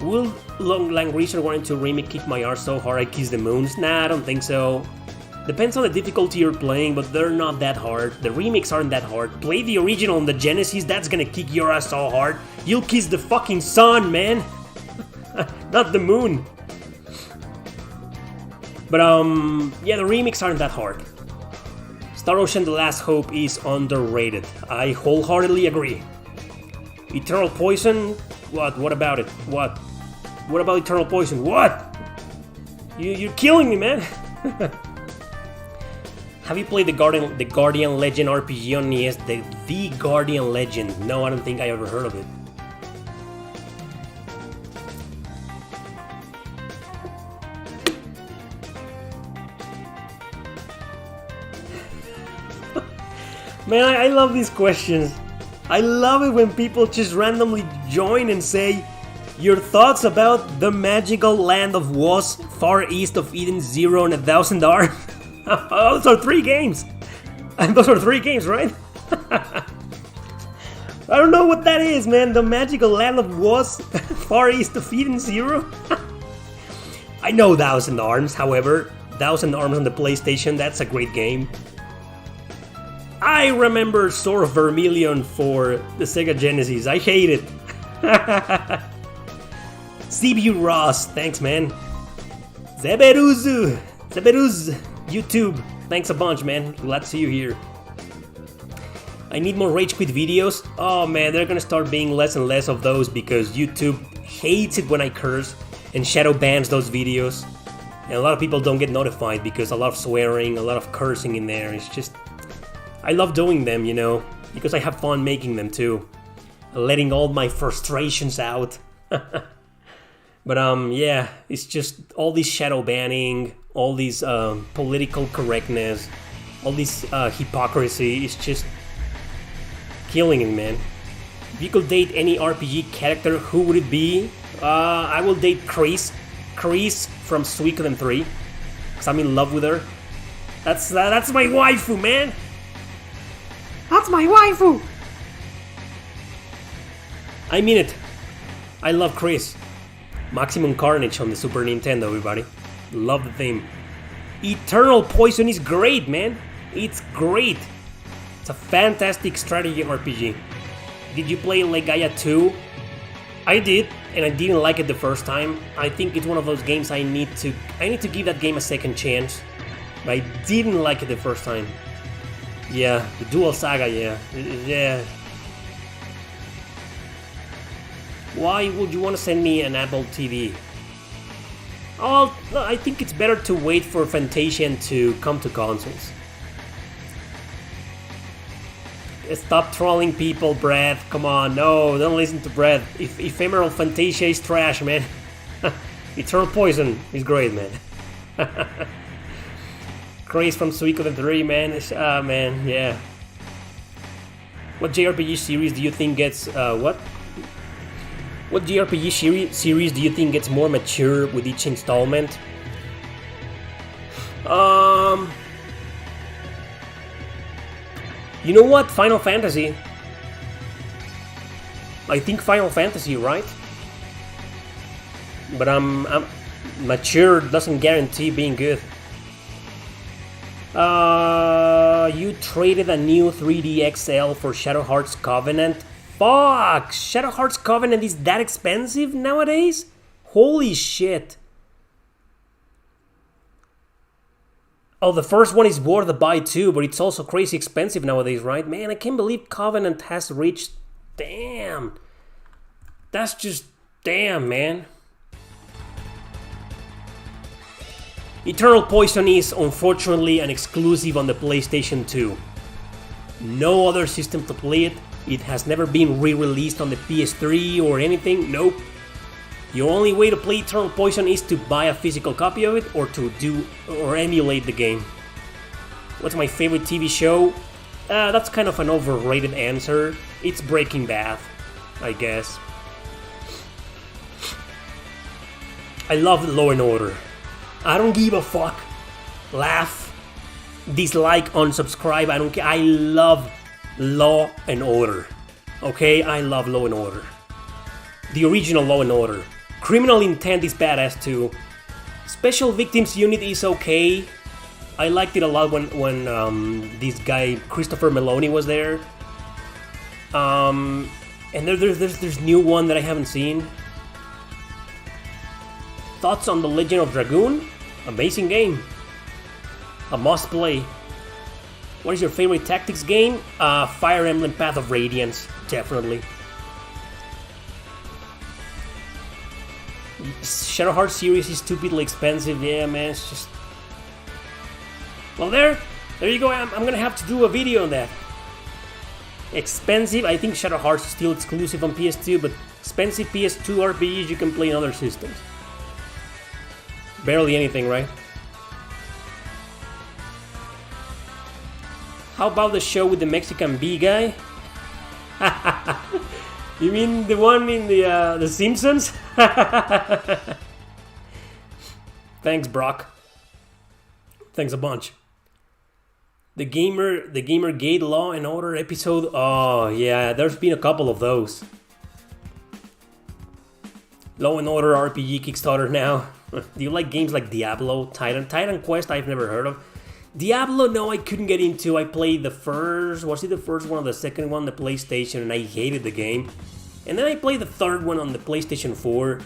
Speaker 1: Will Langrisser want to remake Kick My Arse So Hard I Kiss the Moons? Nah, I don't think so. Depends on the difficulty you're playing, but they're not that hard. The remakes aren't that hard. Play the original on the Genesis, that's gonna kick your ass so hard. You'll kiss the fucking sun, man! Not the moon. But yeah, the remakes aren't that hard. Star Ocean The Last Hope is underrated. I wholeheartedly agree. Eternal Poison? What? What about it? What? What about Eternal Poison? What? You're killing me, man. Have you played the Guardian Legend RPG on NES? The Guardian Legend? No, I don't think I ever heard of it. Man, I love these questions. I love it when people just randomly join and say, your thoughts about the magical land of Woz, Far East of Eden, Zero, and 1,000 Arms. Those are 3 games. And those are 3 games, right? I don't know what that is, man. The magical land of Woz, Far East of Eden, Zero. I know 1,000 Arms, however. 1,000 Arms on the PlayStation, that's a great game. I remember Sword of Vermilion for the Sega Genesis. I hate it. CBU Ross, thanks, man. Zeberuz, YouTube, thanks a bunch, man. Glad to see you here. I need more Rage Quit videos. Oh man, they're gonna start being less and less of those because YouTube hates it when I curse and shadow bans those videos. And a lot of people don't get notified because a lot of swearing, a lot of cursing in there. It's just, I love doing them, you know, because I have fun making them too. Letting all my frustrations out. But yeah, it's just all this shadow banning, all these political correctness, all this hypocrisy. It's just killing it, man. If you could date any RPG character, who would it be? I will date Chris from Suikoden 3, because I'm in love with her. That's my waifu, man. That's my waifu! I mean it. I love Chris. Maximum Carnage on the Super Nintendo, everybody. Love the theme. Eternal Poison is great, man. It's great. It's a fantastic strategy RPG. Did you play Legaia 2? I did, and I didn't like it the first time. I think it's one of those games I need to give that game a second chance. But I didn't like it the first time. Yeah, the Dual Saga, yeah. Why would you want to send me an Apple TV? Oh, I think it's better to wait for Fantasian to come to consoles. Stop trolling people, Brad. Come on, no, don't listen to Brad. Ephemeral Fantasia is trash, man. Eternal Poison is great, man. Craze from Suikoden 3, man. Man, yeah. What JRPG series do you think gets, what? What JRPG series do you think gets more mature with each installment? You know what? Final Fantasy. I think Final Fantasy, right? But I'm mature doesn't guarantee being good. You traded a new 3D XL for Shadow Hearts Covenant. Fuck! Shadow Hearts Covenant is that expensive nowadays? Holy shit. Oh, the first one is worth a buy too, but it's also crazy expensive nowadays, right? Man, I can't believe Covenant has reached... Damn. That's just... Damn, man. Eternal Poison is, unfortunately, an exclusive on the PlayStation 2. No other system to play it. It has never been re-released on the PS3 or anything. Nope. Your only way to play Eternal Poison is to buy a physical copy of it or or emulate the game. What's my favorite TV show? That's kind of an overrated answer. It's Breaking Bad, I guess. I love Law and Order. I don't give a fuck. Laugh, dislike, unsubscribe. I don't care. I love Law and Order. Okay, I love Law and Order. The original Law and Order. Criminal Intent is badass too. Special Victims Unit is okay. I liked it a lot when this guy Christopher Meloni was there. And there's new one that I haven't seen. Thoughts on The Legend of Dragoon? Amazing game. A must play. What is your favorite tactics game? Fire Emblem Path of Radiance, definitely. Shadow Hearts series is stupidly expensive. Yeah, man, it's just... Well, there you go. I'm gonna have to do a video on that. Expensive. I think Shadow Hearts is still exclusive on PS2, but expensive PS2 RPGs you can play in other systems. Barely anything, right? How about the show with the Mexican bee guy? You mean the one in the Simpsons? Thanks, Brock. Thanks a bunch. The Gamergate Law and Order episode. Oh yeah, there's been a couple of those. Law and Order RPG Kickstarter now. Do you like games like Diablo, Titan Quest? I've never heard of. Diablo, no, I couldn't get into. I played the first, was it the first one or the second one on the PlayStation, and I hated the game. And then I played the third one on the PlayStation 4.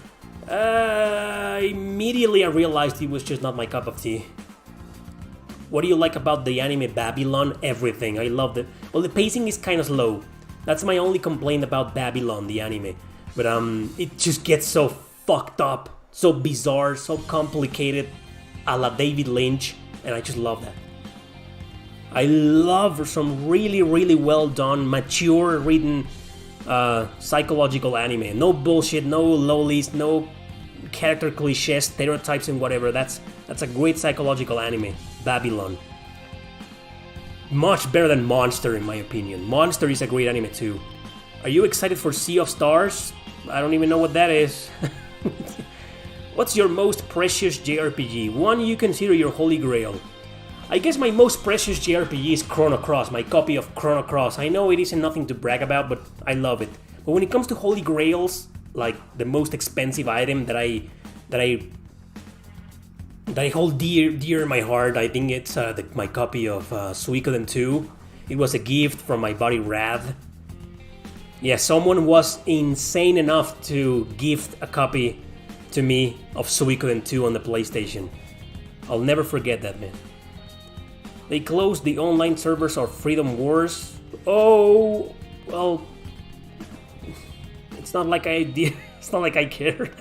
Speaker 1: Immediately I realized it was just not my cup of tea. What do you like about the anime Babylon? Everything. I loved it. Well, the pacing is kind of slow. That's my only complaint about Babylon, the anime. But it just gets so fucked up, so bizarre, so complicated, a la David Lynch, and I just love that. I love some really, really well done, mature written psychological anime. No bullshit, no lolis, no character cliches, stereotypes and whatever. That's a great psychological anime. Babylon. Much better than Monster in my opinion. Monster is a great anime too. Are you excited for Sea of Stars? I don't even know what that is. What's your most precious JRPG? One you consider your holy grail? I guess my most precious JRPG is Chrono Cross, my copy of Chrono Cross. I know it isn't nothing to brag about, but I love it. But when it comes to holy grails, like the most expensive item that I hold dear in my heart, I think it's my copy of Suikoden 2. It was a gift from my buddy Rad. Yeah, someone was insane enough to gift a copy to me of Suikoden 2 on the PlayStation. I'll never forget that, man. They closed the online servers of Freedom Wars. Oh, well, it's not like I did. It's not like I cared.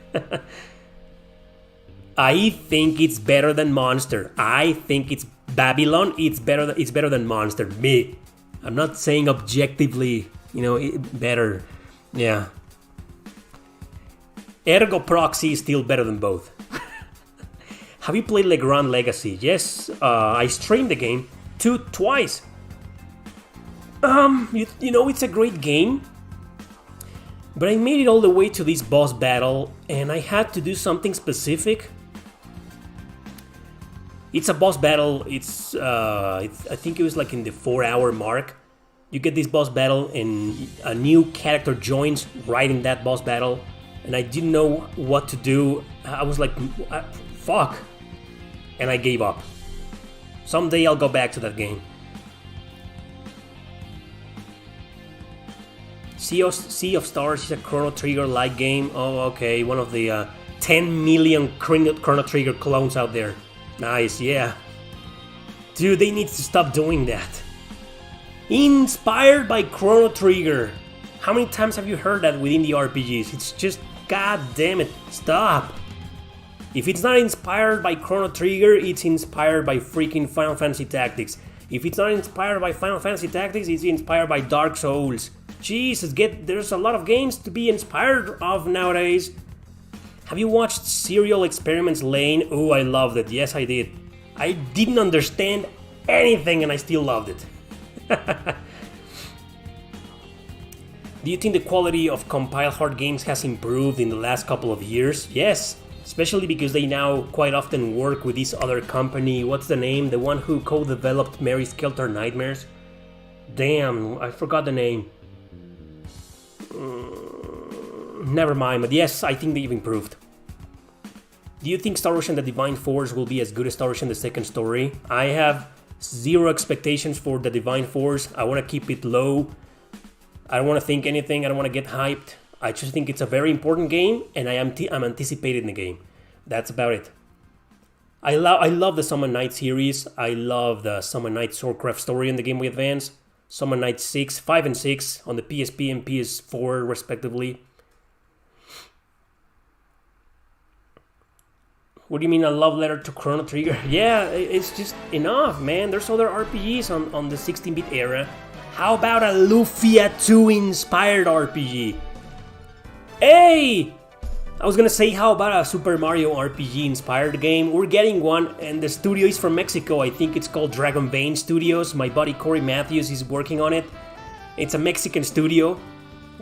Speaker 1: I think it's better than Monster. I think it's Babylon. It's better than Monster. Me. I'm not saying objectively, better. Yeah. Ergo Proxy is still better than both. Have you played Legrand Legacy? Yes, I streamed the game twice. It's a great game. But I made it all the way to this boss battle, and I had to do something specific. It's a boss battle. I think it was like in the 4-hour mark. You get this boss battle and a new character joins right in that boss battle. And I didn't know what to do. I was like, fuck. And I gave up. Someday I'll go back to that game. Sea of Stars is a Chrono Trigger-like game. Oh, okay. One of the 10 million Chrono Trigger clones out there. Nice, yeah. Dude, they need to stop doing that. Inspired by Chrono Trigger. How many times have you heard that within the RPGs? It's just, god damn it, stop. If it's not inspired by Chrono Trigger, it's inspired by freaking Final Fantasy Tactics. If it's not inspired by Final Fantasy Tactics, it's inspired by Dark Souls. Jesus, there's a lot of games to be inspired of nowadays. Have you watched Serial Experiments Lane? Oh, I loved it. Yes, I did. I didn't understand anything and I still loved it. Do you think the quality of compile hard games has improved in the last couple of years? Yes, especially because they now quite often work with this other company. What's the name? The one who co-developed Mary Skelter Nightmares? Damn, I forgot the name. Never mind, but yes, I think they've improved. Do you think Star Ocean: The Divine Force will be as good as Star Ocean: The Second Story? I have zero expectations for The Divine Force. I want to keep it low. I don't want to think anything. I don't want to get hyped. I just think it's a very important game, and I'm anticipating the game. That's about it. I love the Summon Night series. I love the Summon Night Swordcraft story in the Game Boy Advance. Summon Night 6, 5 and 6 on the PSP and PS4 respectively. What do you mean a love letter to Chrono Trigger? Yeah, it's just enough, man. There's other RPGs on the 16-bit era. How about a Lufia 2 inspired RPG? Hey! I was gonna say, how about a Super Mario RPG inspired game? We're getting one, and the studio is from Mexico. I think it's called Dragon Vein Studios. My buddy Corey Matthews is working on it. It's a Mexican studio,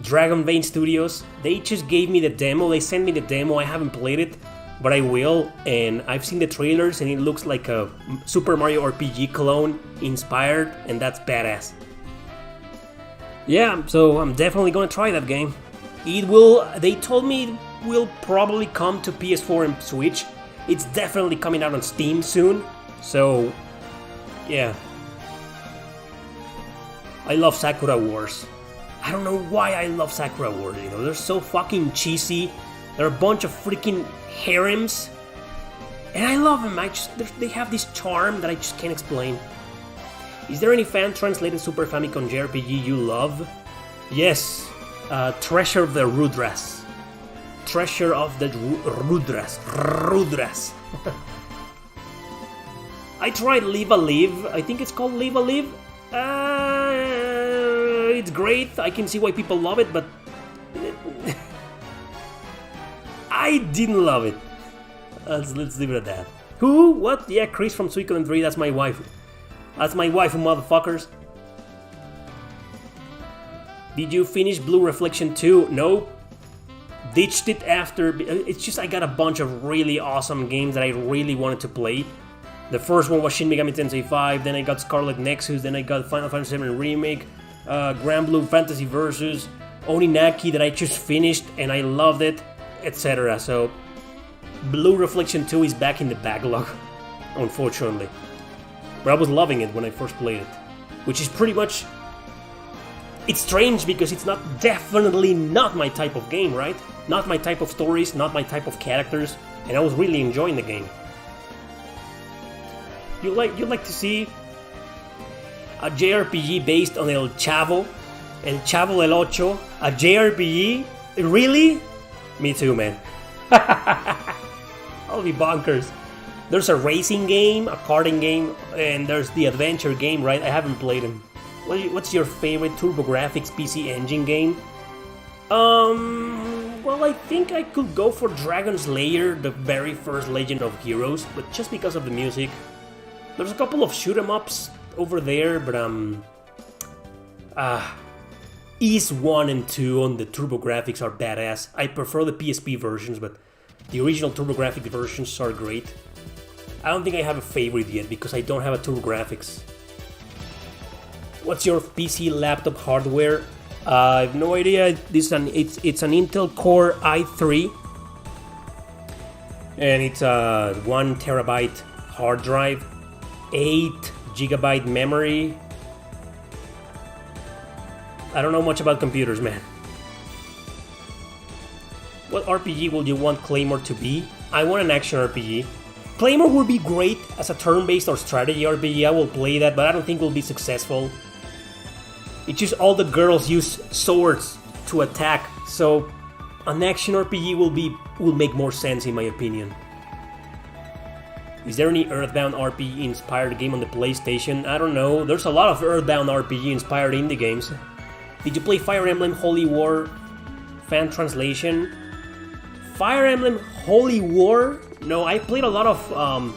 Speaker 1: Dragon Vein Studios. They just gave me the demo. They sent me the demo. I haven't played it, but I will. And I've seen the trailers, and it looks like a Super Mario RPG clone inspired, and that's badass. Yeah, so I'm definitely gonna try that game. It will. They told me it will probably come to PS4 and Switch. It's definitely coming out on Steam soon. So, yeah. I love Sakura Wars. I don't know why I love Sakura Wars, you know, they're so fucking cheesy. They're a bunch of freaking harems. And I love them, they have this charm that I just can't explain. Is there any fan-translated Super Famicom JRPG you love? Yes, Treasure of the Rudras. Treasure of the Rudras. I tried Live a Live. I think it's called Live a Live. It's great. I can see why people love it, but I didn't love it. Let's leave it at that. Who? What? Yeah, Chris from Suikoden 3. That's my wife. That's my wife, motherfuckers. Did you finish Blue Reflection 2? No. Ditched it after. It's just I got a bunch of really awesome games that I really wanted to play. The first one was Shin Megami Tensei 5, then I got Scarlet Nexus, then I got Final Fantasy VII Remake, Grand Blue Fantasy Versus, Oninaki that I just finished and I loved it, etc. So, Blue Reflection 2 is back in the backlog, unfortunately. But I was loving it when I first played it, which is pretty much... It's strange because it's definitely not my type of game, right? Not my type of stories, not my type of characters, and I was really enjoying the game. You'd like to see a JRPG based on El Chavo del Ocho, a JRPG? Really? Me too, man. I'll be bonkers. There's a racing game, a karting game, and there's the adventure game, right? I haven't played them. What's your favorite TurboGrafx PC Engine game? Well, I think I could go for Dragon's Lair, the very first Legend of Heroes, but just because of the music. There's a couple of shoot-em-ups over there, but Ys 1 and 2 on the TurboGrafx are badass. I prefer the PSP versions, but the original TurboGrafx versions are great. I don't think I have a favorite yet because I don't have a TurboGrafx. What's your PC laptop hardware? I have no idea. It's an Intel Core i3, and it's a 1 terabyte hard drive, 8 gigabyte memory. I don't know much about computers, man. What RPG would you want Claymore to be? I want an action RPG. Claymore would be great as a turn-based or strategy RPG. I will play that, but I don't think it will be successful. It's just all the girls use swords to attack, so an action RPG will make more sense in my opinion. Is there any Earthbound RPG inspired game on the PlayStation? I don't know. There's a lot of Earthbound RPG inspired indie games. Did you play Fire Emblem Holy War fan translation? Fire Emblem Holy War? No, I played a lot of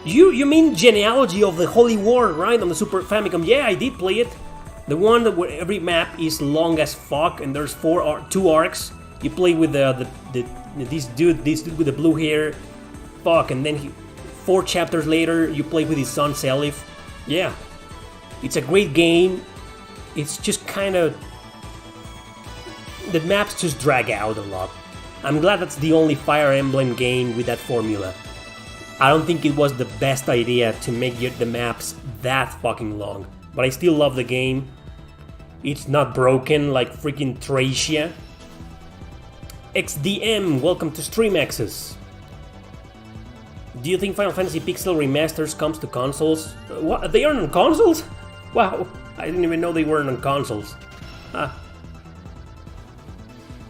Speaker 1: You mean Genealogy of the Holy War, right? On the Super Famicom. Yeah, I did play it. The one where every map is long as fuck and there's two arcs. You play with this dude with the blue hair. Fuck, and then 4 chapters later you play with his son Seliph. Yeah. It's a great game. It's just kind of... the maps just drag out a lot. I'm glad that's the only Fire Emblem game with that formula. I don't think it was the best idea to make the maps that fucking long. But I still love the game. It's not broken like freaking Thracia. XDM, welcome to Stream Access. Do you think Final Fantasy Pixel Remasters comes to consoles? What? They aren't on consoles? Wow, I didn't even know they weren't on consoles. Ah.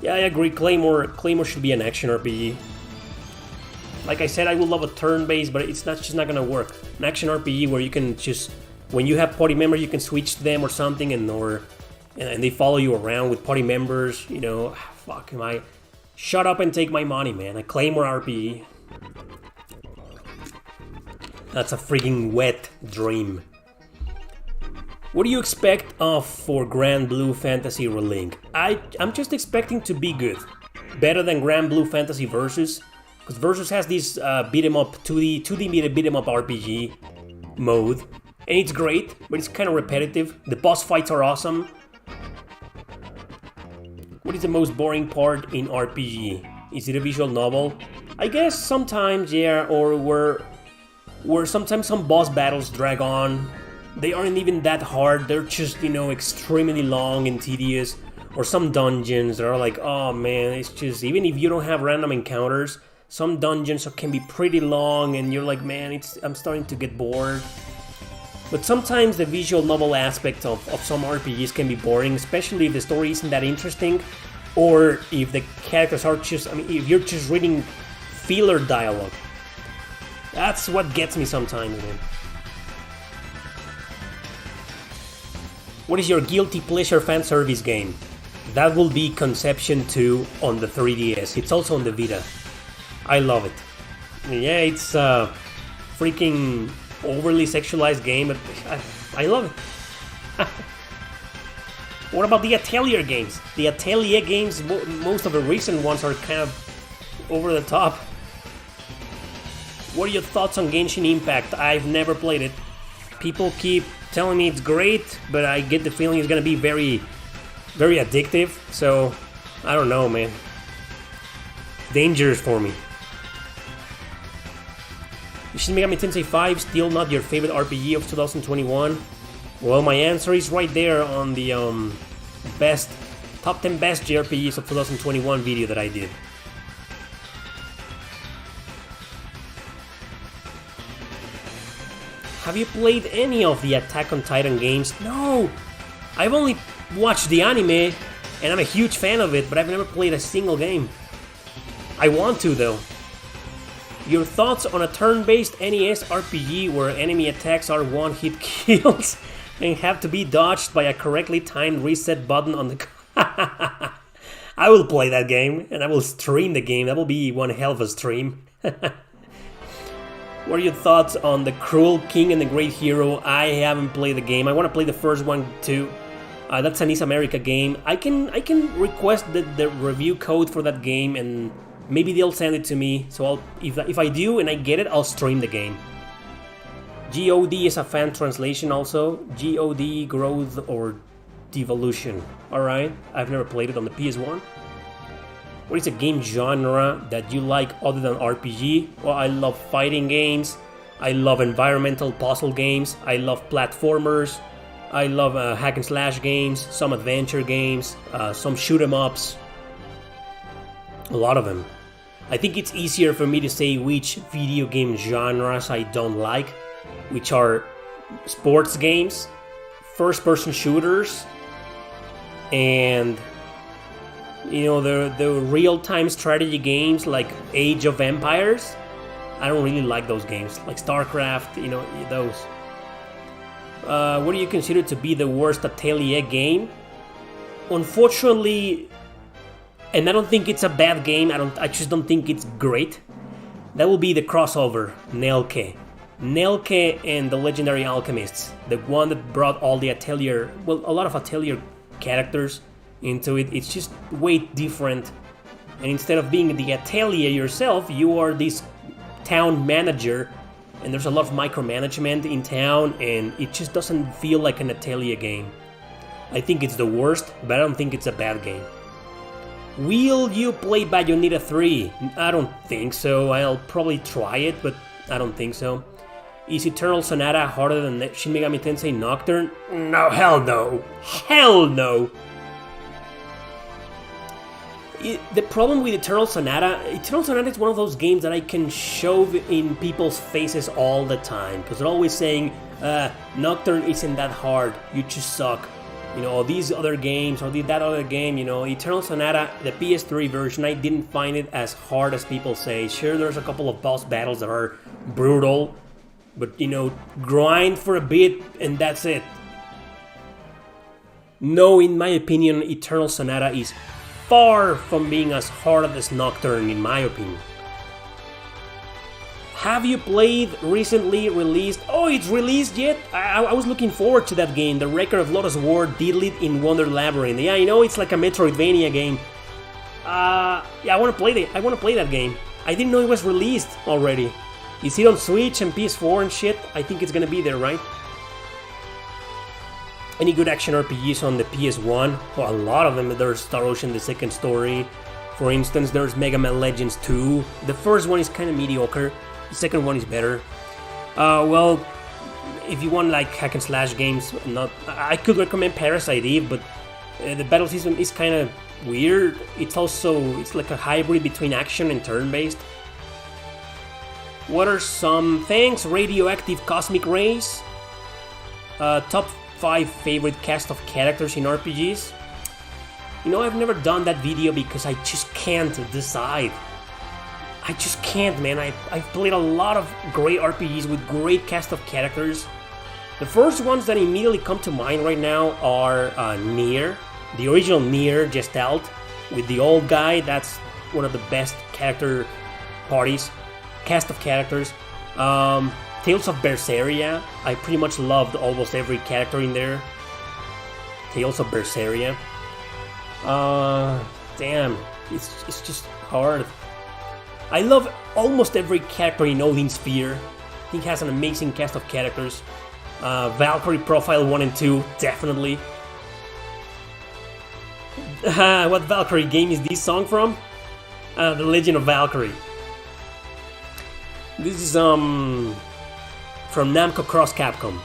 Speaker 1: Yeah, I agree, Claymore should be an action RPG. Like I said, I would love a turn-based, but it's just not gonna work. An action RPG where you can just, when you have party members, you can switch to them or something, and they follow you around with party members. You know, fuck, shut up and take my money, man. A Claymore RPG. That's a freaking wet dream. What do you expect for Grand Blue Fantasy Relink? I'm just expecting to be good, better than Grand Blue Fantasy Versus. Because Versus has this beat 'em up 2D beat 'em up RPG mode, and it's great, but it's kind of repetitive. The boss fights are awesome. What is the most boring part in RPG? Is it a visual novel? I guess sometimes, yeah, or where sometimes some boss battles drag on. They aren't even that hard. They're just, extremely long and tedious. Or some dungeons that are like, oh man, it's just, even if you don't have random encounters, some dungeons can be pretty long and you're like, man, I'm starting to get bored. But sometimes the visual novel aspect of some RPGs can be boring, especially if the story isn't that interesting, or if the characters are just, if you're just reading filler dialogue. That's what gets me sometimes, man. What is your guilty pleasure fan service game? That will be Conception 2 on the 3DS. It's also on the Vita. I love it. Yeah, it's a freaking overly sexualized game, but I love it. What about the Atelier games? The Atelier games, most of the recent ones are kind of over the top. What are your thoughts on Genshin Impact? I've never played it. People keep telling me it's great, but I get the feeling it's gonna be very, very addictive, so I don't know, man. Dangerous for me. Shin Megami Tensei 5 still not your favorite RPG of 2021? Well, my answer is right there on the top 10 best JRPGs of 2021 video that I did. Have you played any of the Attack on Titan games? No! I've only watched the anime, and I'm a huge fan of it, but I've never played a single game. I want to, though. Your thoughts on a turn-based NES RPG where enemy attacks are one-hit kills and have to be dodged by a correctly timed reset button on the... I will play that game, and I will stream the game. That will be one hell of a stream. What are your thoughts on The Cruel King and the Great Hero? I haven't played the game. I want to play the first one too. That's an East America game. I can request the review code for that game and Maybe they'll send it to me, so if I do and I get it, I'll stream the game. GOD is a fan translation also. GOD, growth or devolution. Alright, I've never played it on the PS1. What is a game genre that you like other than RPG? Well, I love fighting games. I love environmental puzzle games. I love platformers. I love hack and slash games, some adventure games, some shoot 'em ups. A lot of them. I think it's easier for me to say which video game genres I don't like, which are sports games, first-person shooters, and the real-time strategy games like Age of Empires. I don't really like those games, like StarCraft, those. What do you consider to be the worst Atelier game? Unfortunately, and I don't think it's a bad game, I just don't think it's great. That will be the crossover, Nelke. Nelke and the Legendary Alchemists, the one that brought all the Atelier, well, a lot of Atelier characters into it. It's just way different. And instead of being the Atelier yourself, you are this town manager, and there's a lot of micromanagement in town, and it just doesn't feel like an Atelier game. I think it's the worst, but I don't think it's a bad game. Will you play Bayonetta 3? I don't think so. I'll probably try it, but I don't think so. Is Eternal Sonata harder than Shin Megami Tensei Nocturne? No, hell no. Hell no. The problem with Eternal Sonata is one of those games that I can shove in people's faces all the time, because they're always saying, Nocturne isn't that hard, you just suck. These other games, or that other game, Eternal Sonata, the PS3 version, I didn't find it as hard as people say. Sure, there's a couple of boss battles that are brutal, but, grind for a bit, and that's it. No, in my opinion, Eternal Sonata is far from being as hard as Nocturne, in my opinion. Have you played recently released... Oh, it's released yet? I was looking forward to that game, The Record of Lotus War, Diddled in Wonder Labyrinth. Yeah, it's like a Metroidvania game. Yeah, I want to play that game. I didn't know it was released already. Is it on Switch and PS4 and shit? I think it's gonna be there, right? Any good action RPGs on the PS1? Well, a lot of them. There's Star Ocean: The Second Story. For instance, there's Mega Man Legends 2. The first one is kind of mediocre. The second one is better. Well, if you want like hack and slash games, I could recommend Parasite Eve, but the battle system is kind of weird. It's like a hybrid between action and turn-based. What are some... Thanks, Radioactive Cosmic Rays. Top 5 favorite cast of characters in RPGs. I've never done that video because I just can't decide. I just can't, man. I've played a lot of great RPGs with great cast of characters. The first ones that immediately come to mind right now are Nier, the original Nier Gestalt, with the old guy. That's one of the best cast of characters. Tales of Berseria. I pretty much loved almost every character in there. Tales of Berseria. Damn, it's just hard. I love almost every character in Odin's Sphere. He has an amazing cast of characters. Valkyrie Profile 1 and 2, definitely. What Valkyrie game is this song from? The Legend of Valkyrie. This is from Namco Cross Capcom.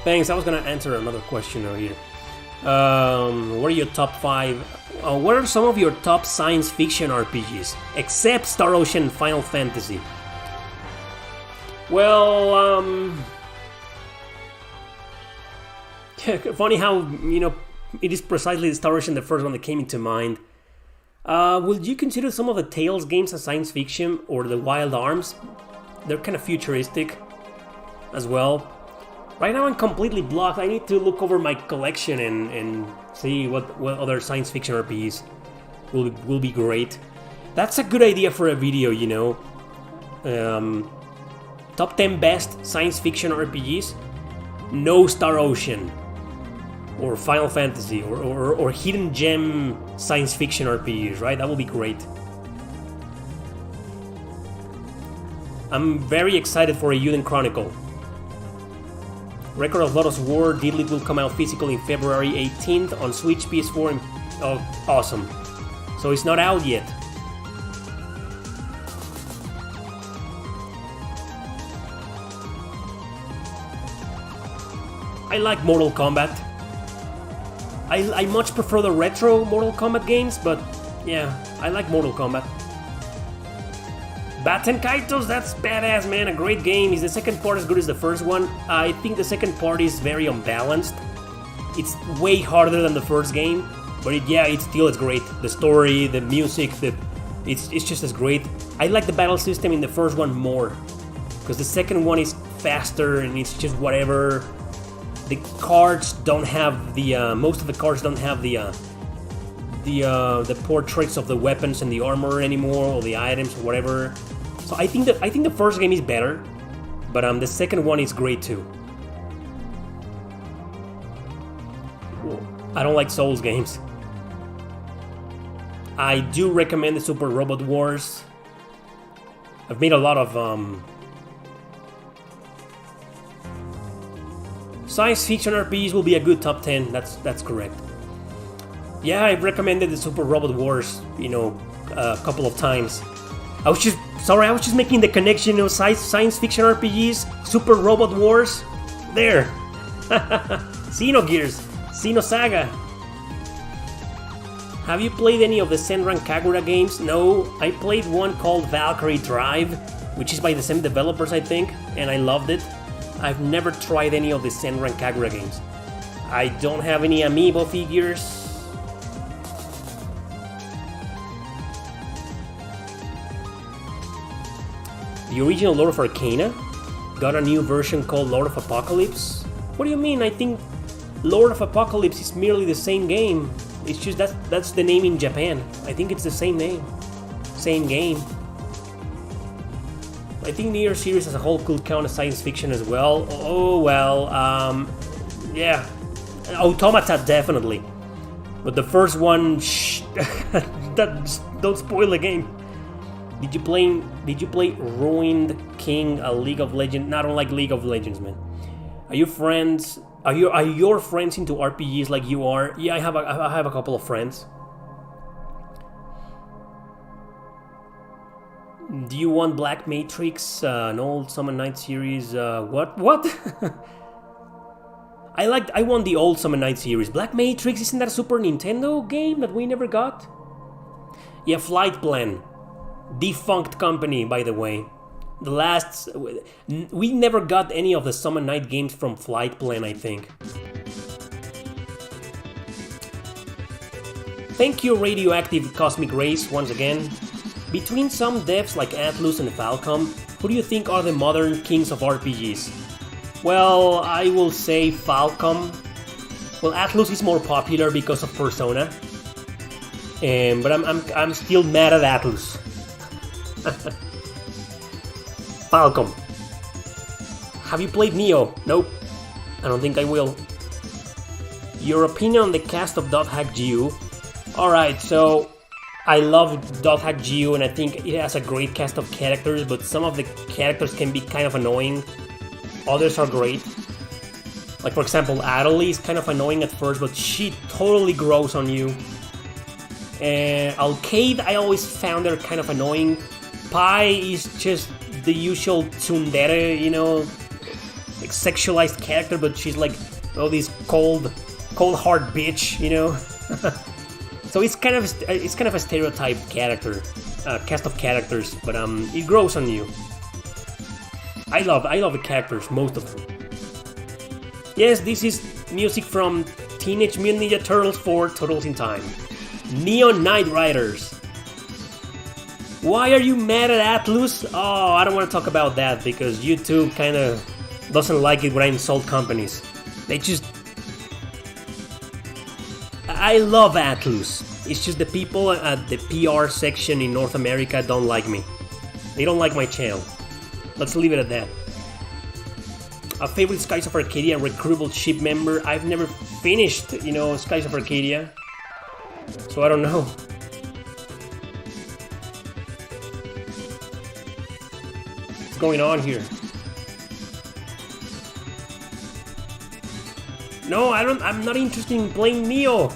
Speaker 1: Thanks, I was gonna answer another question over here. What are your top 5? What are some of your top science fiction RPGs, except Star Ocean and Final Fantasy? Well, funny how, it is precisely Star Ocean the first one that came into mind. Would you consider some of the Tales games as science fiction, or the Wild Arms? They're kind of futuristic as well. Right now I'm completely blocked. I need to look over my collection and see what other science fiction RPGs will be great. That's a good idea for a video, Top 10 best science fiction RPGs? No Star Ocean. or Final Fantasy, or hidden gem science fiction RPGs, right? That would be great. I'm very excited for a Eiyuden Chronicle. Record of Lotus War Diddly will come out physically in February 18th on Switch, PS4, and oh, awesome. So it's not out yet. I like Mortal Kombat. I much prefer the retro Mortal Kombat games, but yeah, I like Mortal Kombat. Batten Kaitos, that's badass, man. A great game. Is the second part as good as the first one? I think the second part is very unbalanced. It's way harder than the first game, but it's great. The story, the music, it's just as great. I like the battle system in the first one more, because the second one is faster and it's just whatever. The cards don't have the most of the cards don't have the portraits of the weapons and the armor anymore, or the items or whatever. So I think the first game is better, but the second one is great too. I don't like Souls games. I do recommend the Super Robot Wars. I've made a lot of science fiction RPGs will be a good top 10. That's correct. Yeah, I've recommended the Super Robot Wars, a couple of times. I was just making the connection, science fiction RPGs, Super Robot Wars. There. Xenogears, Xenosaga. Have you played any of the Senran Kagura games? No, I played one called Valkyrie Drive, which is by the same developers, I think, and I loved it. I've never tried any of the Senran Kagura games. I don't have any amiibo figures. The original Lord of Arcana got a new version called Lord of Apocalypse. What do you mean? I think Lord of Apocalypse is merely the same game. It's just that's the name in Japan. I think it's the same name, same game. I think the Nier series as a whole could count as science fiction as well. Oh well, yeah, Automata definitely, but the first one, don't spoil the game. Did you play Ruined King, a League of Legends? No, I don't like League of Legends, man. Are you friends? Are your friends into RPGs like you are? Yeah, I have a couple of friends. Do you want Black Matrix, an old Summon Night series? What? I want the old Summon Night series. Black Matrix, isn't that a Super Nintendo game that we never got? Yeah, Flight Plan. Defunct company, by the way. We never got any of the Summon Night games from Flight Plan, I think. Thank you, Radioactive Cosmic Race, once again. Between some devs like Atlus and Falcom, who do you think are the modern kings of RPGs? Well, I will say Falcom. Well, Atlus is more popular because of Persona, but I'm still mad at Atlus. Falcom. Have you played Neo? Nope. I don't think I will. Your opinion on the cast of .hack.GU? Alright, so I love .hack.GU and I think it has a great cast of characters, but some of the characters can be kind of annoying. Others are great. Like for example, Adelie is kind of annoying at first, but she totally grows on you. Alcade, I always found her kind of annoying. Pi is just the usual tsundere, like sexualized character, but she's like, this cold hard bitch, So it's kind of a stereotype character, cast of characters, but it grows on you. I love the characters, most of them. Yes, this is music from Teenage Mutant Ninja Turtles 4: Turtles in Time. Neon Knight Riders. Why are you mad at Atlus? Oh, I don't want to talk about that because YouTube kind of doesn't like it when I insult companies. I love Atlus. It's just the people at the PR section in North America don't like me. They don't like my channel. Let's leave it at that. A favorite Skies of Arcadia recruitable ship member. I've never finished, Skies of Arcadia. So I don't know. What's going on here? No, I'm not interested in playing Nioh.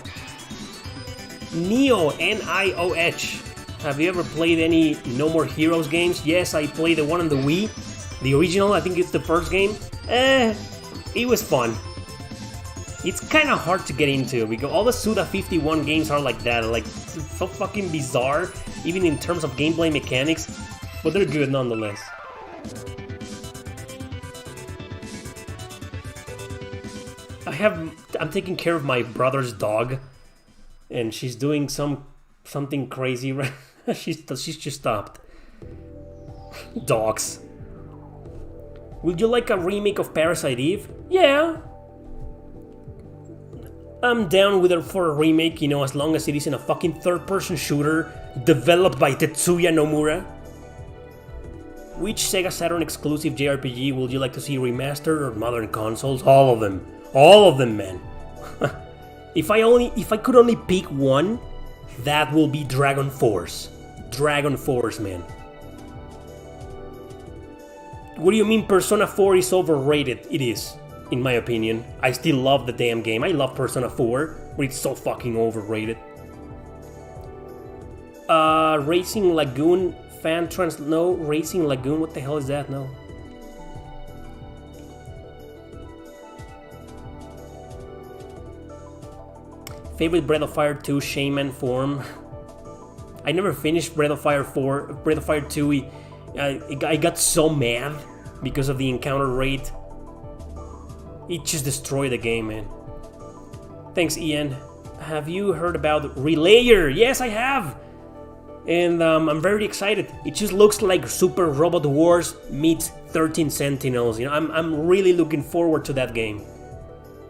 Speaker 1: Nioh, Nioh. Have you ever played any No More Heroes games? Yes, I played the one on the Wii. The original, I think it's the first game. It was fun. It's kind of hard to get into because all the Suda 51 games are like that, like so fucking bizarre, even in terms of gameplay mechanics, but they're good nonetheless. I'm taking care of my brother's dog, and she's doing something crazy. Right? she's just stopped. Dogs. Would you like a remake of Parasite Eve? Yeah. I'm down with it for a remake, as long as it is in a fucking third-person shooter developed by Tetsuya Nomura. Which Sega Saturn exclusive JRPG would you like to see remastered or modern consoles? All of them. All of them, man. If I could only pick one, that will be Dragon Force. Dragon Force, man. What do you mean Persona 4 is overrated? It is, in my opinion. I still love the damn game. I love Persona 4, but it's so fucking overrated. Racing Lagoon fan trans... No, Racing Lagoon, what the hell is that? No. Favorite Breath of Fire 2 Shaman form? I never finished Breath of Fire 4. Breath of Fire 2, I got so mad because of the encounter rate. It just destroyed the game, man. Thanks, Ian. Have you heard about Relayer? Yes, I have! And I'm very excited. It just looks like Super Robot Wars meets 13 Sentinels. I'm really looking forward to that game.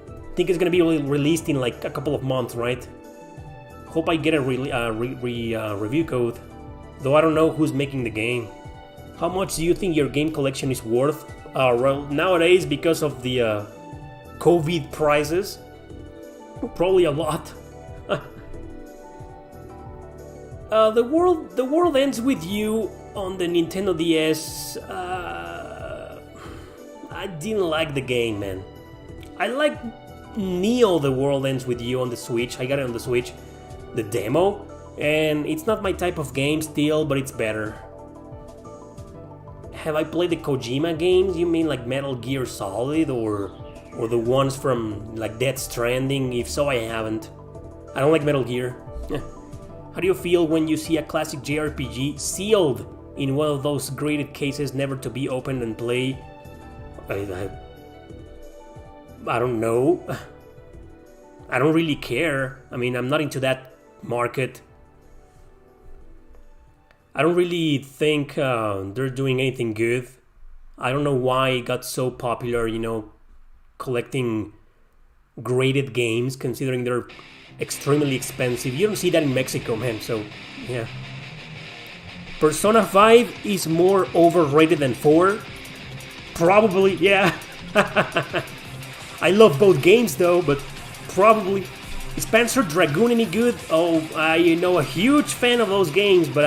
Speaker 1: I think it's gonna be released in like a couple of months, right? Hope I get a review code. Though I don't know who's making the game. How much do you think your game collection is worth? Well, nowadays, because of the COVID prices, probably a lot. The world ends with you on the Nintendo DS. I didn't like the game, man. I like Neo The World Ends With You on the Switch. I got it on the Switch, the demo, and it's not my type of game still, but it's better. Have I played the Kojima games? You mean like Metal Gear Solid or the ones from like Death Stranding? If so, I haven't. I don't like Metal Gear. How do you feel when you see a classic JRPG sealed in one of those graded cases never to be opened and played? I don't know. I don't really care. I mean, I'm not into that market. I don't really think they're doing anything good. I don't know why it got so popular, collecting graded games, considering they're extremely expensive. You don't see that in Mexico, man, so yeah. Persona 5 is more overrated than 4? Probably, yeah. I love both games though, but probably. Is Panzer Dragoon any good? Oh, I know a huge fan of those games, but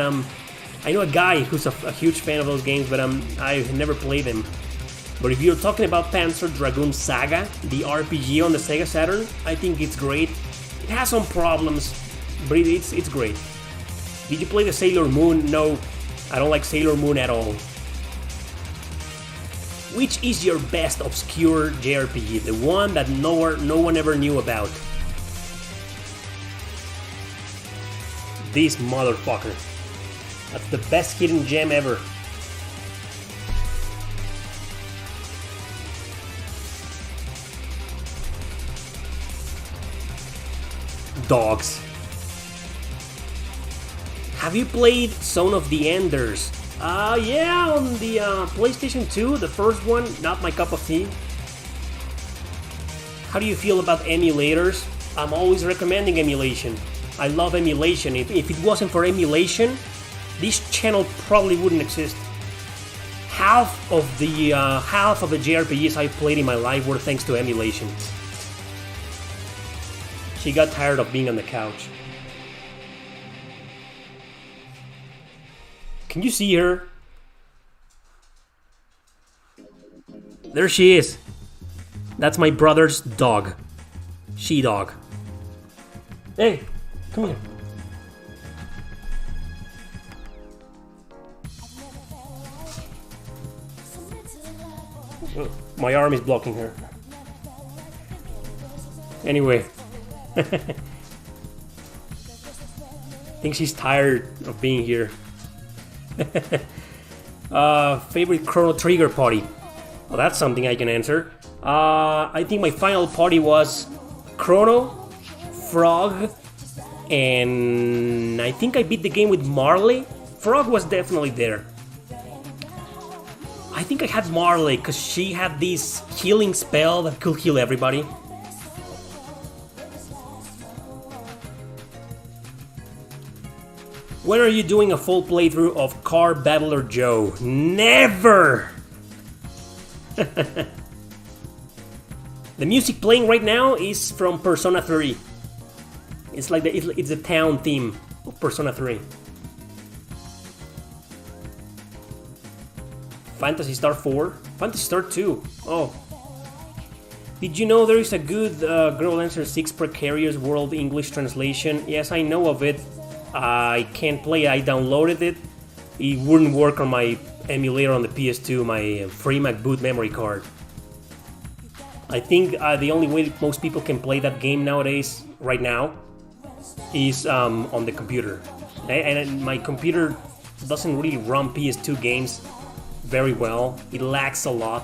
Speaker 1: I know a guy who's a huge fan of those games, but I've never played them. But if you're talking about Panzer Dragoon Saga, the RPG on the Sega Saturn, I think it's great. It has some problems, but it's great. Did you play the Sailor Moon? No, I don't like Sailor Moon at all. Which is your best obscure JRPG? The one that no one ever knew about? This motherfucker. That's the best hidden gem ever. Dogs. Have you played Zone of the Enders? Yeah, on the PlayStation 2, the first one, not my cup of tea. How do you feel about emulators? I'm always recommending emulation. I love emulation. If it wasn't for emulation, this channel probably wouldn't exist. half of the JRPGs I've played in my life were thanks to emulation. She got tired of being on the couch. Can you see her? There she is. That's my brother's dog. She-dog. Hey, come here. My arm is blocking her. Anyway. I think she's tired of being here. Favorite Chrono Trigger party? Well, that's something I can answer. I think my final party was Chrono, Frog, and I think I beat the game with Marley. Frog was definitely there. I think I had Marley because she had this healing spell that could heal everybody. When are you doing a full playthrough of Car Battler Joe? Never! The music playing right now is from Persona 3. It's like it's the town theme of Persona 3. Phantasy Star 4? Phantasy Star 2. Oh. Did you know there is a good Girl Answer 6 Precarious World English translation? Yes, I know of it. I can't play it. I downloaded it. It wouldn't work on my emulator on the PS2, my free MacBoot memory card. I think the only way most people can play that game nowadays, right now, is on the computer. And my computer doesn't really run PS2 games very well. It lags a lot.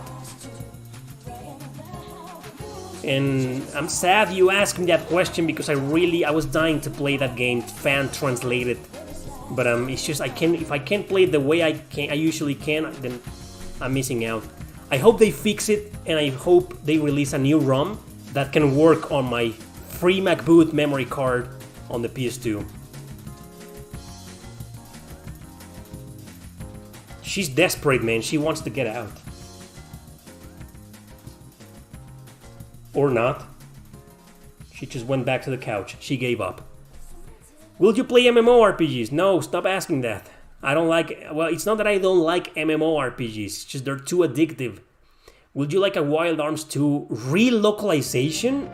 Speaker 1: And I'm sad you asked me that question because I was dying to play that game fan translated. But it's just if I can't play it the way I usually can, then I'm missing out. I hope they fix it, and I hope they release a new ROM that can work on my free MacBoot memory card on the PS2. She's desperate, man. She wants to get out. Or not. She just went back to the couch. She gave up. Will you play MMORPGs? No, stop asking that. I don't like... Well, it's not that I don't like MMORPGs. It's just they're too addictive. Would you like a Wild Arms 2 relocalization?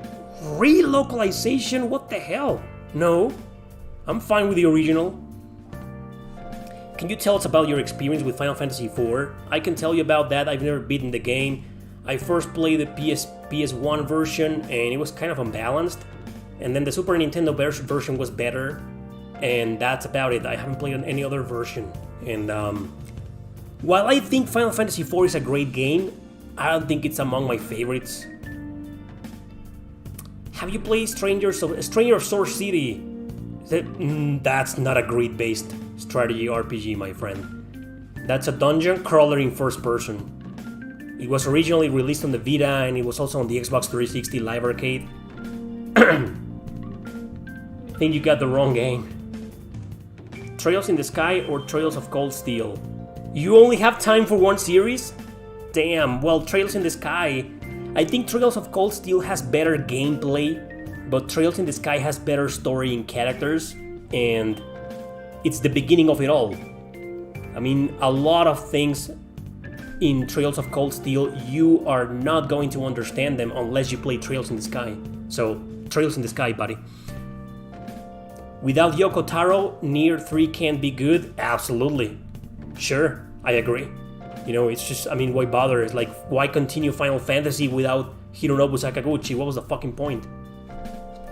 Speaker 1: Relocalization? What the hell? No. I'm fine with the original. Can you tell us about your experience with Final Fantasy IV? I can tell you about that. I've never beaten the game. I first played the PS1 version and it was kind of unbalanced. And then the Super Nintendo version was better. And that's about it. I haven't played on any other version. And while I think Final Fantasy IV is a great game, I don't think it's among my favorites. Have you played Stranger of Source City? That's not a grid-based strategy RPG, my friend. That's a dungeon crawler in first person. It was originally released on the Vita and it was also on the Xbox 360 Live Arcade. I think you got the wrong game. Trails in the Sky or Trails of Cold Steel? You only have time for one series? Damn, well, Trails in the Sky... I think Trails of Cold Steel has better gameplay, but Trails in the Sky has better story and characters, and it's the beginning of it all. I mean, a lot of things in Trails of Cold Steel, you are not going to understand them unless you play Trails in the Sky. So, Trails in the Sky, buddy. Without Yoko Taro, Nier 3 can't be good? Absolutely. Sure, I agree. You know, it's just, I mean, why bother? It's like, why continue Final Fantasy without Hironobu Sakaguchi? What was the fucking point?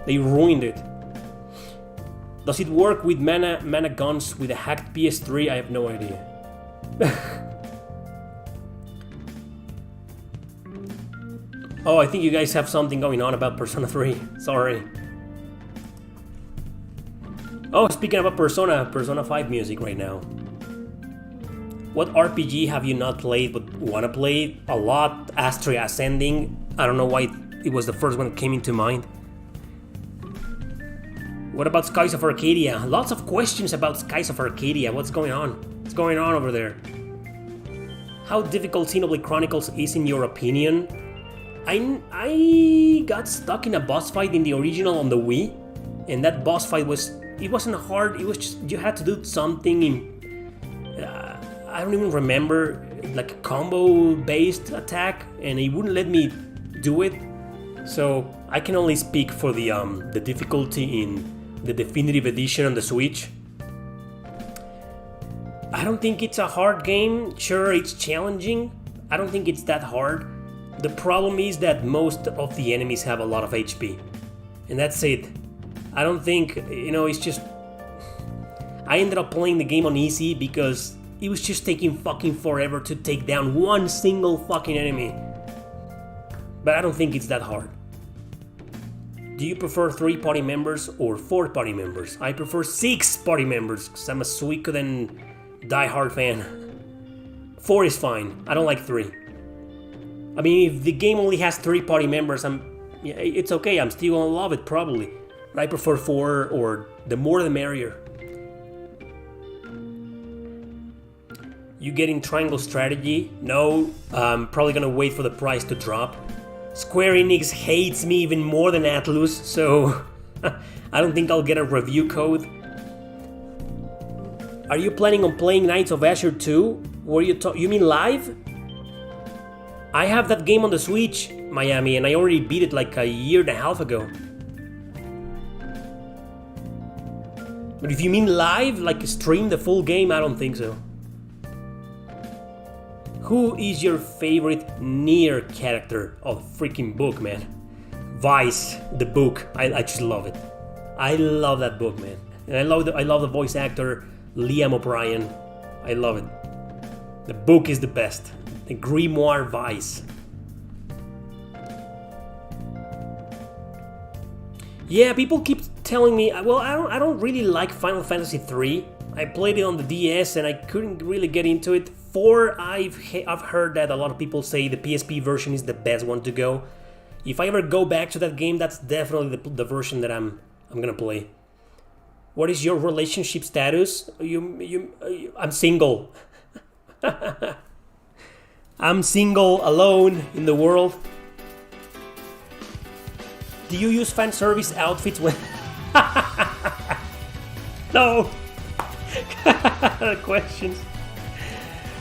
Speaker 1: They ruined it. Does it work with mana guns with a hacked PS3? I have no idea. Oh, I think you guys have something going on about Persona 3. Sorry. Oh, speaking about Persona 5 music right now. What RPG have you not played but want to play? A lot. Astria Ascending. I don't know why it was the first one that came into mind. What about Skies of Arcadia? Lots of questions about Skies of Arcadia. What's going on? What's going on over there? how difficult Xenoblade Chronicles is in your opinion. I got stuck in a boss fight in the original on the Wii, and that boss fight wasn't hard. It was just you had to do something in I don't even remember, like a combo based attack, and it wouldn't let me do it. So I can only speak for the difficulty in the definitive edition on the Switch. I don't think it's a hard game. Sure, it's challenging. I don't think it's that hard. The problem is that most of the enemies have a lot of HP. And that's it. I don't think, it's just... I ended up playing the game on easy because it was just taking fucking forever to take down one single fucking enemy. But I don't think it's that hard. Do you prefer 3 party members or 4 party members? I prefer 6 party members because I'm a Suikoden die-hard fan. 4 is fine. I don't like 3. I mean, if the game only has 3 party members, it's okay. I'm still gonna love it probably. But I prefer 4, or the more the merrier. You getting Triangle Strategy? No, I'm probably gonna wait for the price to drop. Square Enix hates me even more than Atlus, so I don't think I'll get a review code. Are you planning on playing Knights of Azure 2? You mean live? I have that game on the Switch, Miami, and I already beat it like a year and a half ago. But if you mean live, like stream the full game, I don't think so. Who is your favorite Nier character? Oh, freaking book, man. Vice, the book. I just love it. I love that book, man. And I love the voice actor, Liam O'Brien. I love it. The book is the best. The Grimoire Vice. Yeah, people keep telling me, well, I don't really like Final Fantasy 3. I played it on the DS and I couldn't really get into it. 4, I've heard that a lot of people say the PSP version is the best one to go. If I ever go back to that game, that's definitely the version that I'm gonna play. What is your relationship status? I'm single. I'm single, alone in the world. Do you use fan service outfits when... No! Questions.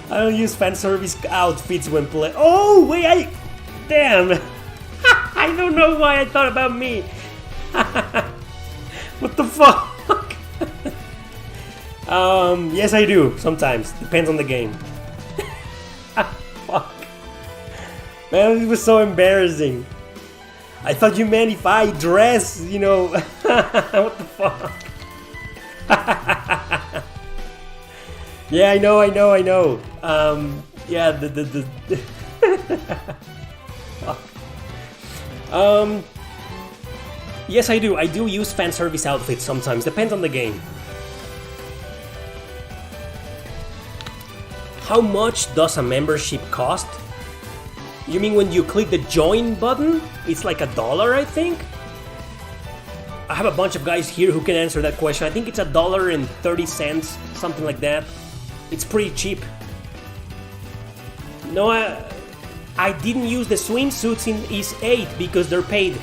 Speaker 1: I don't use fan service outfits when playing. Oh, wait, damn! I don't know why I thought about me. What the fuck? Yes I do, sometimes. Depends on the game. Fuck. Man, it was so embarrassing. I thought you meant if I dress, what the fuck? Yeah, I know. Yeah, fuck. Yes, I do. I do use fan service outfits sometimes. Depends on the game. How much does a membership cost? You mean when you click the join button? It's like $1, I think? I have a bunch of guys here who can answer that question. I think it's $1.30, something like that. It's pretty cheap. No, I didn't use the swimsuits in Is 8 because they're paid.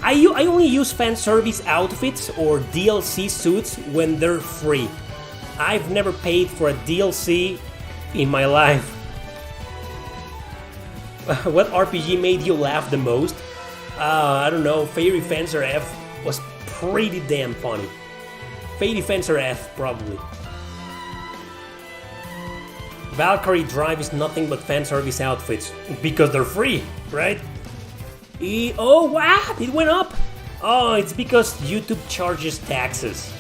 Speaker 1: I only use fan service outfits or DLC suits when they're free. I've never paid for a DLC in my life. What RPG made you laugh the most? I don't know. Fairy Fencer F was pretty damn funny. Fairy Fencer F, probably. Valkyrie Drive is nothing but fan service outfits because they're free, right? Oh, wow! It went up. Oh, it's because YouTube charges taxes.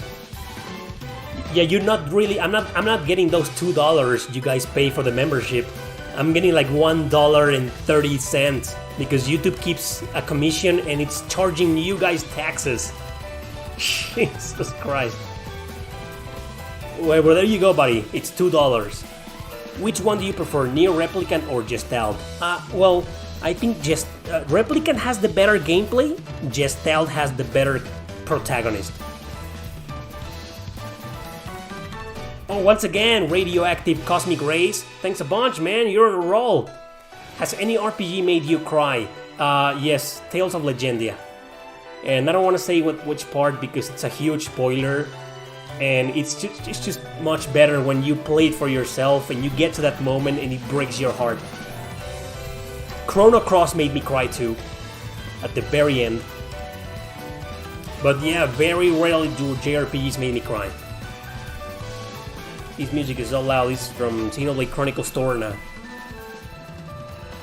Speaker 1: Yeah, you're not really. I'm not getting those $2 you guys pay for the membership. I'm getting like $1.30 because YouTube keeps a commission and it's charging you guys taxes. Jesus Christ. Well, there you go, buddy. It's $2. Which one do you prefer, Nier Replicant or Gestalt? Well, I think Replicant has the better gameplay. Gestalt has the better protagonist. Oh, once again, radioactive cosmic rays. Thanks a bunch, man. You're on a roll. Has any RPG made you cry? Yes, Tales of Legendia. And I don't want to say which part because it's a huge spoiler. And it's just much better when you play it for yourself and you get to that moment and it breaks your heart. Chrono Cross made me cry too, at the very end. But yeah, very rarely do JRPGs make me cry. This music is so loud. This is from Xenoblade Chronicles Store now.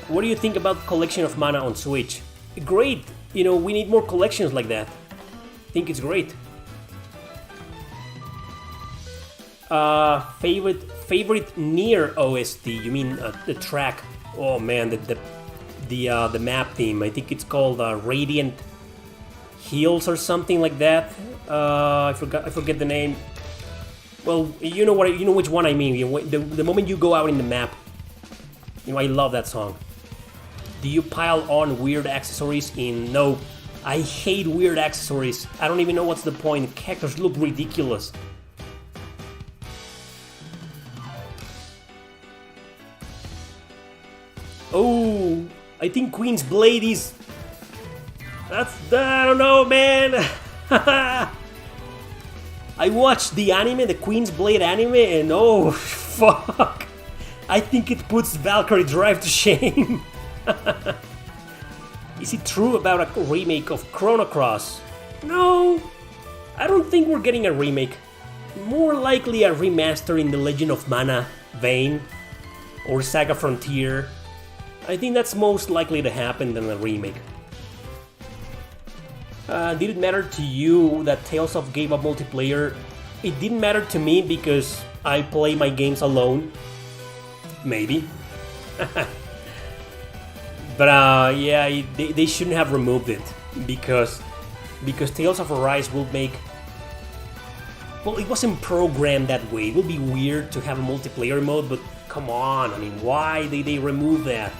Speaker 1: What do you think about collection of mana on Switch? Great! You know, we need more collections like that. I think it's great. Favorite Nier OST? You mean the track? Oh man, the map theme. I think it's called Radiant Hills or something like that. I forget the name. Well, you know which one I mean. The moment you go out in the map, you know, I love that song. Do you pile on weird accessories in? No, I hate weird accessories. I don't even know what's the point. Characters look ridiculous. Oh, I think Queen's Blade is. I don't know, man. I watched the anime, the Queen's Blade anime, and oh, fuck. I think it puts Valkyrie Drive to shame. Is it true about a remake of Chrono Cross? No, I don't think we're getting a remake. More likely a remaster in the Legend of Mana vein, or Saga Frontier. I think that's most likely to happen than a remake. Did it matter to you that Tales of gave up multiplayer? It didn't matter to me because I play my games alone. Maybe. But yeah, they shouldn't have removed it because Tales of Arise will make. Well, it wasn't programmed that way. It would be weird to have a multiplayer mode, but come on, I mean, why did they remove that?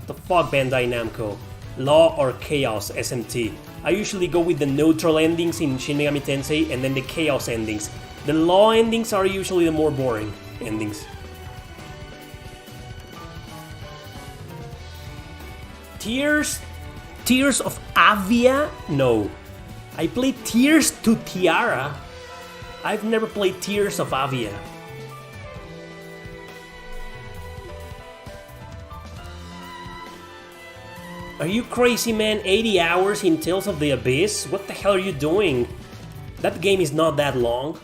Speaker 1: The fuck, Bandai Namco? Law or Chaos, SMT? I usually go with the neutral endings in Shin Megami Tensei and then the Chaos endings. The Law endings are usually the more boring endings. Tears of Avia? No. I played Tears to Tiara. I've never played Tears of Avia. Are you crazy, man? 80 hours in Tales of the Abyss? What the hell are you doing? That game is not that long.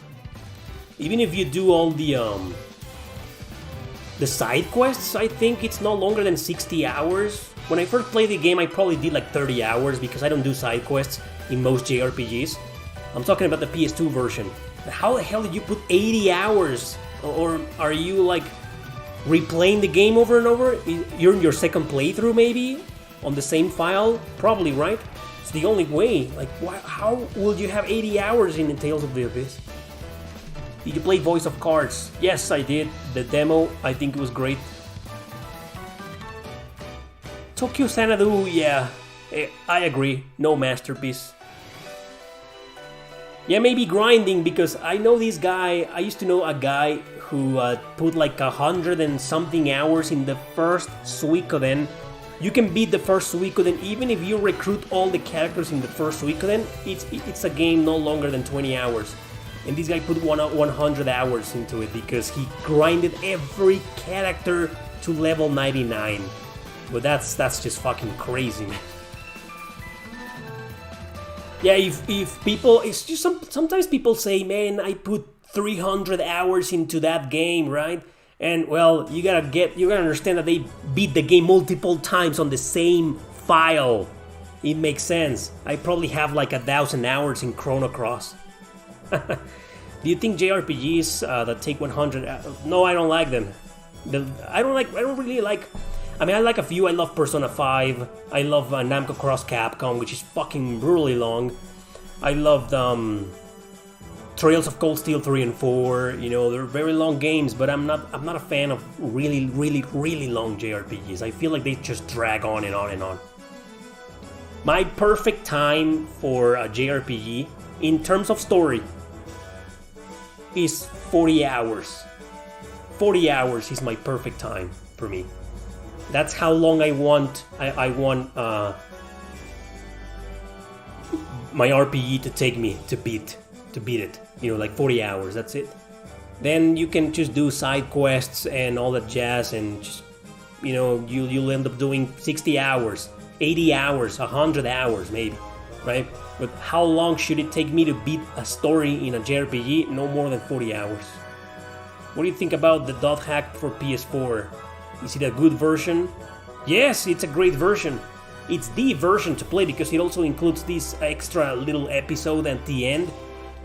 Speaker 1: Even if you do all the side quests, I think it's no longer than 60 hours. When I first played the game, I probably did like 30 hours because I don't do side quests in most JRPGs. I'm talking about the PS2 version. How the hell did you put 80 hours? Or are you like replaying the game over and over? You're in your second playthrough maybe? On the same file? Probably, right? It's the only way. Like, how would you have 80 hours in Tales of the Abyss? Did you play Voice of Cards? Yes, I did. The demo, I think it was great. Tokyo Xanadu, yeah. I agree. No masterpiece. Yeah, maybe grinding, because I know this guy. I used to know a guy who put like 100 and something hours in the first Suikoden. You can beat the first Suikoden even if you recruit all the characters in the first Suikoden. It's a game no longer than 20 hours. And this guy put 100 hours into it because he grinded every character to level 99. But that's just fucking crazy, man. Yeah, if people, it's just sometimes people say, man, I put 300 hours into that game, right? And well, you gotta understand that they beat the game multiple times on the same file. It makes sense. I probably have like 1,000 hours in Chrono Cross. Do you think JRPGs that take 100 hours? No, I don't like them. I don't really like. I mean, I like a few. I love Persona 5. I love Namco Cross Capcom, which is fucking brutally long. I loved Trails of Cold Steel 3 and 4. You know, they're very long games, but I'm not a fan of really long JRPGs. I feel like they just drag on and on and on. My perfect time for a JRPG in terms of story. is 40 hours. 40 hours is my perfect time for me. That's how long I want my RPG to take me to beat it. You know, like 40 hours, that's it. Then you can just do side quests and all that jazz, and just, you know, you'll end up doing 60 hours, 80 hours, 100 hours maybe, right? But how long should it take me to beat a story in a JRPG? No more than 40 hours. What do you think about the dot hack for PS4? Is it a good version? Yes, it's a great version. It's the version to play because it also includes this extra little episode at the end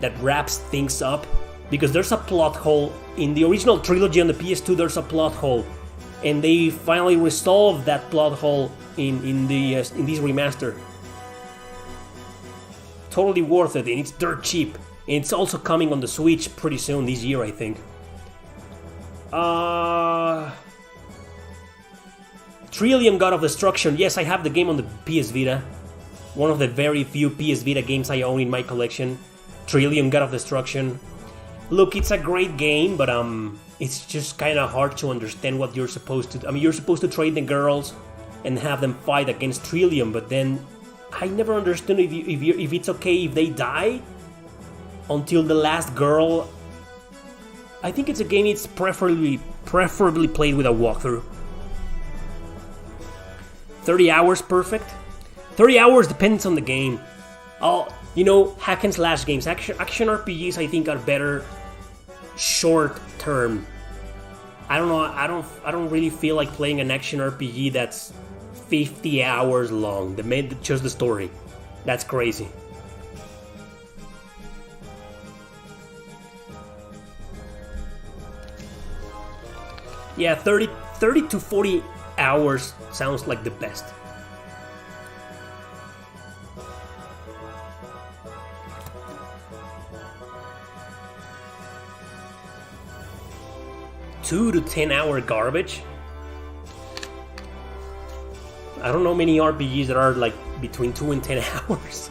Speaker 1: that wraps things up. Because there's a plot hole in the original trilogy on the PS2. There's a plot hole, and they finally resolved that plot hole in this remaster. Totally worth it, and it's dirt cheap. And it's also coming on the Switch pretty soon this year, I think. Trillium God of Destruction. Yes, I have the game on the PS Vita. One of the very few PS Vita games I own in my collection. Trillium God of Destruction. Look, it's a great game, but it's just kind of hard to understand what you're supposed to do. I mean, you're supposed to trade the girls and have them fight against Trillium, but then I never understood if it's okay if they die until the last girl. I think it's a game it's preferably played with a walkthrough. 30 hours perfect? 30 hours depends on the game. You know, hack and slash games, action RPGs I think are better short term. I don't know, I don't really feel like playing an action RPG that's 50 hours long. Just the story. That's crazy. Yeah, 30 to 40 hours sounds like the best. $2 to 10 hour garbage? I don't know many RPGs that are like between 2 and 10 hours.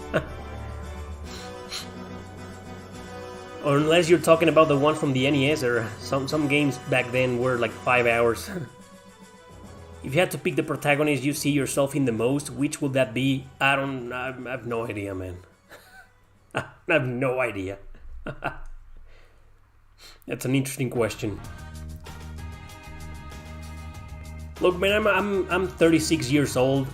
Speaker 1: Or unless you're talking about the one from the NES, or some games back then were like 5 hours. If you had to pick the protagonist you see yourself in the most, which would that be? I have no idea, man. I have no idea. That's an interesting question. Look, man, I'm 36 years old.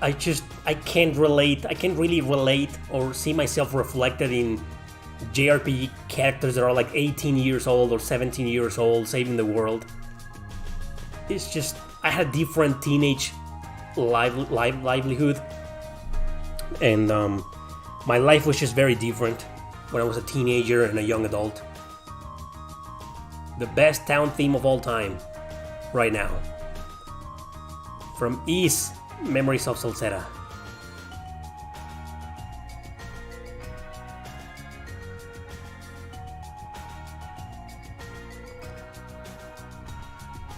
Speaker 1: I can't relate. I can't really relate or see myself reflected in JRPG characters that are like 18 years old or 17 years old saving the world. It's just, I had a different teenage livelihood, and my life was just very different when I was a teenager and a young adult. The best town theme of all time, right now. From East, Memories of Salsetta.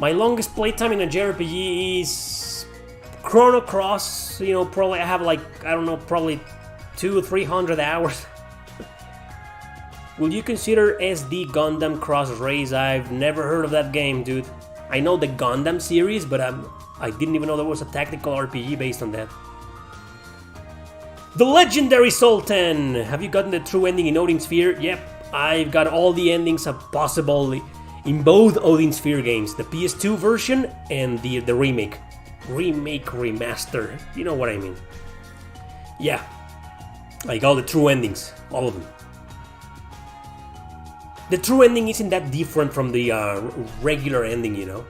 Speaker 1: My longest playtime in a JRPG is Chrono Cross. You know, probably I have like, I don't know, probably 200-300 hours. Will you consider SD Gundam Cross Race? I've never heard of that game, dude. I know the Gundam series, but I didn't even know there was a tactical RPG based on that. The Legendary Sultan! Have you gotten the true ending in Odin Sphere? Yep, I've got all the endings possible in both Odin Sphere games. The PS2 version and the remake. Remaster. You know what I mean. Yeah, I got the true endings. All of them. The true ending isn't that different from the regular ending, you know.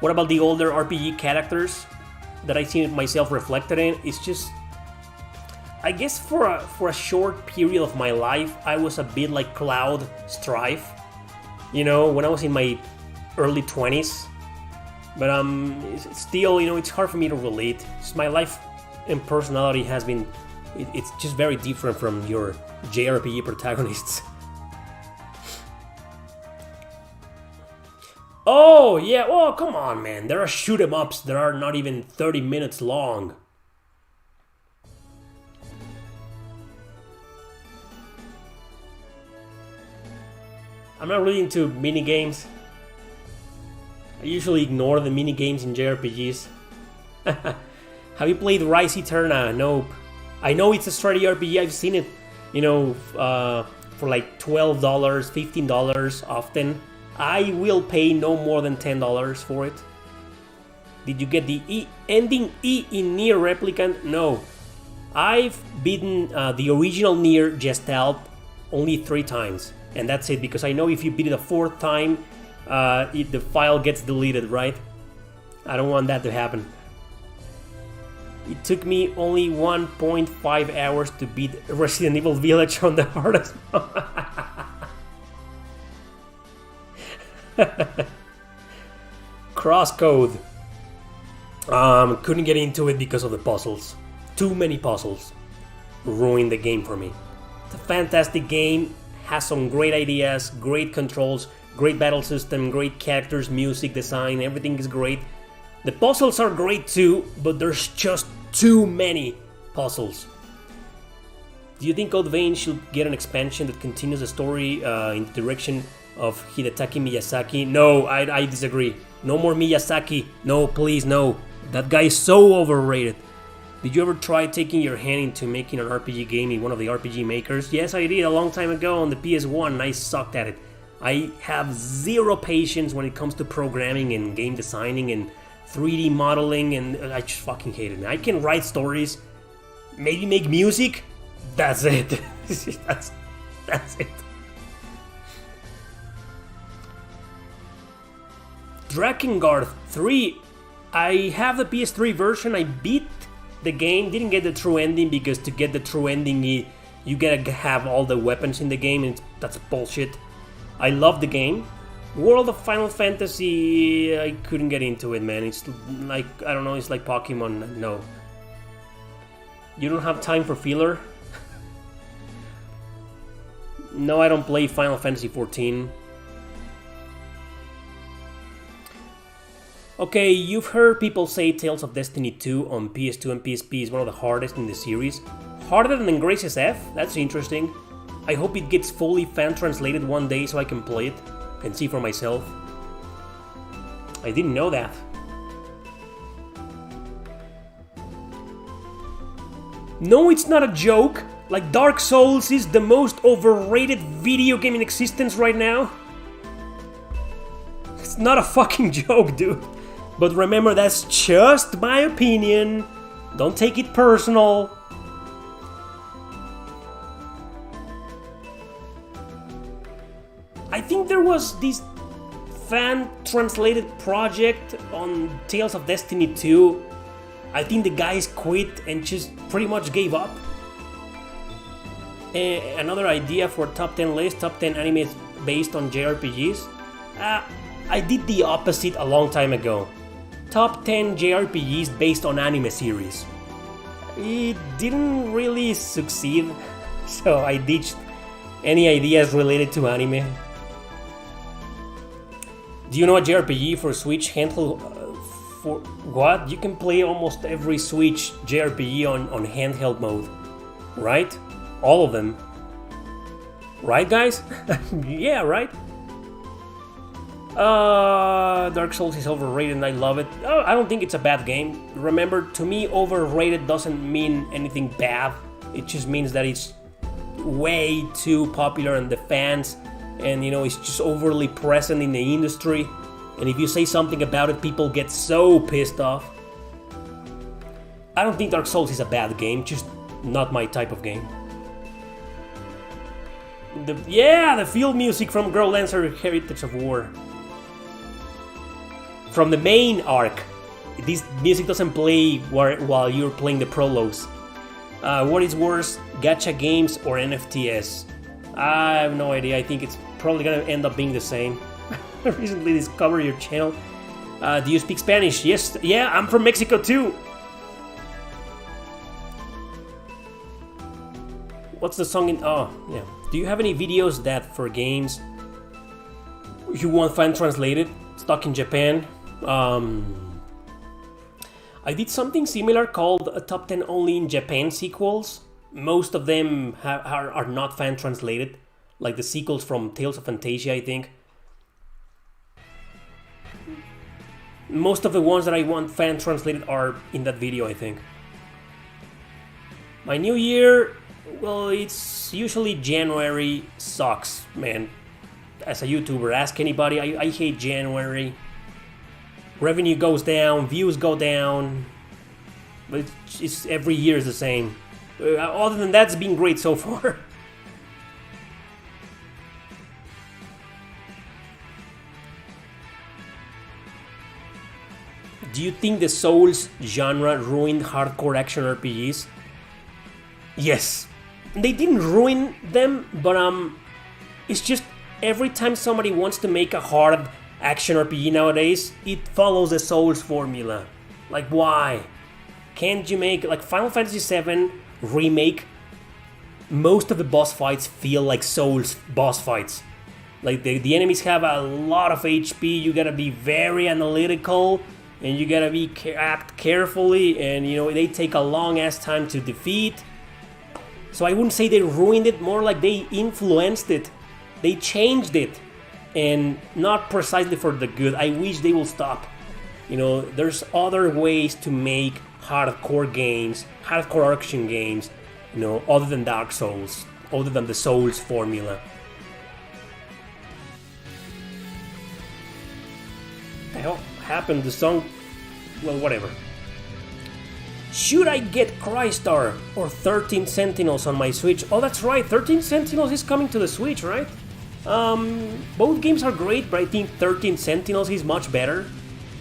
Speaker 1: What about the older RPG characters that I see myself reflected in? It's just, I guess for a short period of my life, I was a bit like Cloud Strife, you know, when I was in my early 20s. But still, you know, it's hard for me to relate. Just my life and personality has been, it's just very different from your JRPG protagonists. Oh, yeah, oh, come on, man. There are shoot-em-ups that are not even 30 minutes long. I'm not really into mini games. I usually ignore the mini games in JRPGs. Have you played Rise Eterna? Nope. I know it's a strategy RPG. I've seen it, you know, for like $12, $15 often. I will pay no more than $10 for it. Did you get the ending E in Nier Replicant? No. I've beaten the original Nier Gestalt only 3 times. And that's it, because I know if you beat it a 4th time, the file gets deleted, right? I don't want that to happen. It took me only 1.5 hours to beat Resident Evil Village on the hardest mode. Crosscode. Couldn't get into it because of the puzzles. Too many puzzles. Ruined the game for me. It's a fantastic game. Has some great ideas, great controls, great battle system, great characters, music, design, everything is great. The puzzles are great too, but there's just too many puzzles. Do you think Code Vein should get an expansion that continues the story in the direction of Hidetaki Miyazaki? No, I disagree. No more Miyazaki. No, please, no. That guy is so overrated. Did you ever try taking your hand into making an RPG game in one of the RPG makers? Yes, I did a long time ago on the PS1 and I sucked at it. I have zero patience when it comes to programming and game designing and 3D modeling, and I just fucking hate it. I can write stories, maybe make music, that's it. that's it. Drakengard 3. I have the PS3 version. I beat the game, didn't get the true ending, because to get the true ending you gotta have all the weapons in the game, and that's bullshit. I love the game. World of Final Fantasy, I couldn't get into it, man. It's like, I don't know, it's like Pokemon. No. You don't have time for filler? No, I don't play Final Fantasy 14. Okay, you've heard people say Tales of Destiny 2 on PS2 and PSP is one of the hardest in the series. Harder than Gracious F? That's interesting. I hope it gets fully fan-translated one day so I can play it and see for myself. I didn't know that. No, it's not a joke. Like, Dark Souls is the most overrated video game in existence right now. It's not a fucking joke, dude. But remember, that's just my opinion. Don't take it personal. I think there was this fan-translated project on Tales of Destiny 2. I think the guys quit and just pretty much gave up. Another idea for top 10 list, top 10 animes based on JRPGs. I did the opposite a long time ago. Top 10 JRPGs based on anime series. It didn't really succeed, so I ditched any ideas related to anime. Do you know a JRPG for Switch handheld? For what? You can play almost every Switch JRPG on handheld mode, right? All of them. Right, guys? Yeah, right? Dark Souls is overrated and I love it. Oh, I don't think it's a bad game. Remember, to me, overrated doesn't mean anything bad. It just means that it's way too popular and the fans, and you know, it's just overly present in the industry. And if you say something about it, people get so pissed off. I don't think Dark Souls is a bad game, just not my type of game. The field music from Girl Lancer Heritage of War. From the main arc. This music doesn't play while you're playing the prologues. What is worse, gacha games or NFTs? I have no idea. I think it's probably gonna end up being the same. I recently discovered your channel. Do you speak Spanish? Yes. Yeah, I'm from Mexico too. What's the song in... Oh, yeah. Do you have any videos that for games you want fan translated, stuck in Japan? I did something similar called a top 10 only in Japan sequels. Most of them are not fan translated. like the sequels from Tales of Fantasia, I think. Most of the ones that I want fan translated are in that video, I think. My new year, well, it's usually January sucks, man. As a YouTuber, ask anybody, I hate January. Revenue goes down, views go down, but it's every year is the same. Other than that, it's been great so far. Do you think the Souls genre ruined hardcore action RPGs? Yes. They didn't ruin them, but it's just every time somebody wants to make a hard action RPG nowadays, it follows the Souls formula. Like, why? Can't you make, like, Final Fantasy VII Remake? Most of the boss fights feel like Souls boss fights. Like, the enemies have a lot of HP, you gotta be very analytical, and you gotta act carefully, and you know, they take a long ass time to defeat. So I wouldn't say they ruined it, more like they influenced it. They changed it, and not precisely for the good. I wish they will stop. You know, there's other ways to make hardcore games, hardcore action games, you know, other than Dark Souls, other than the Souls formula. The hell happened? The song, well, whatever. Should I get Crystar or 13 Sentinels on my Switch? Oh, that's right, 13 Sentinels is coming to the Switch, right? Both games are great, but I think 13 Sentinels is much better.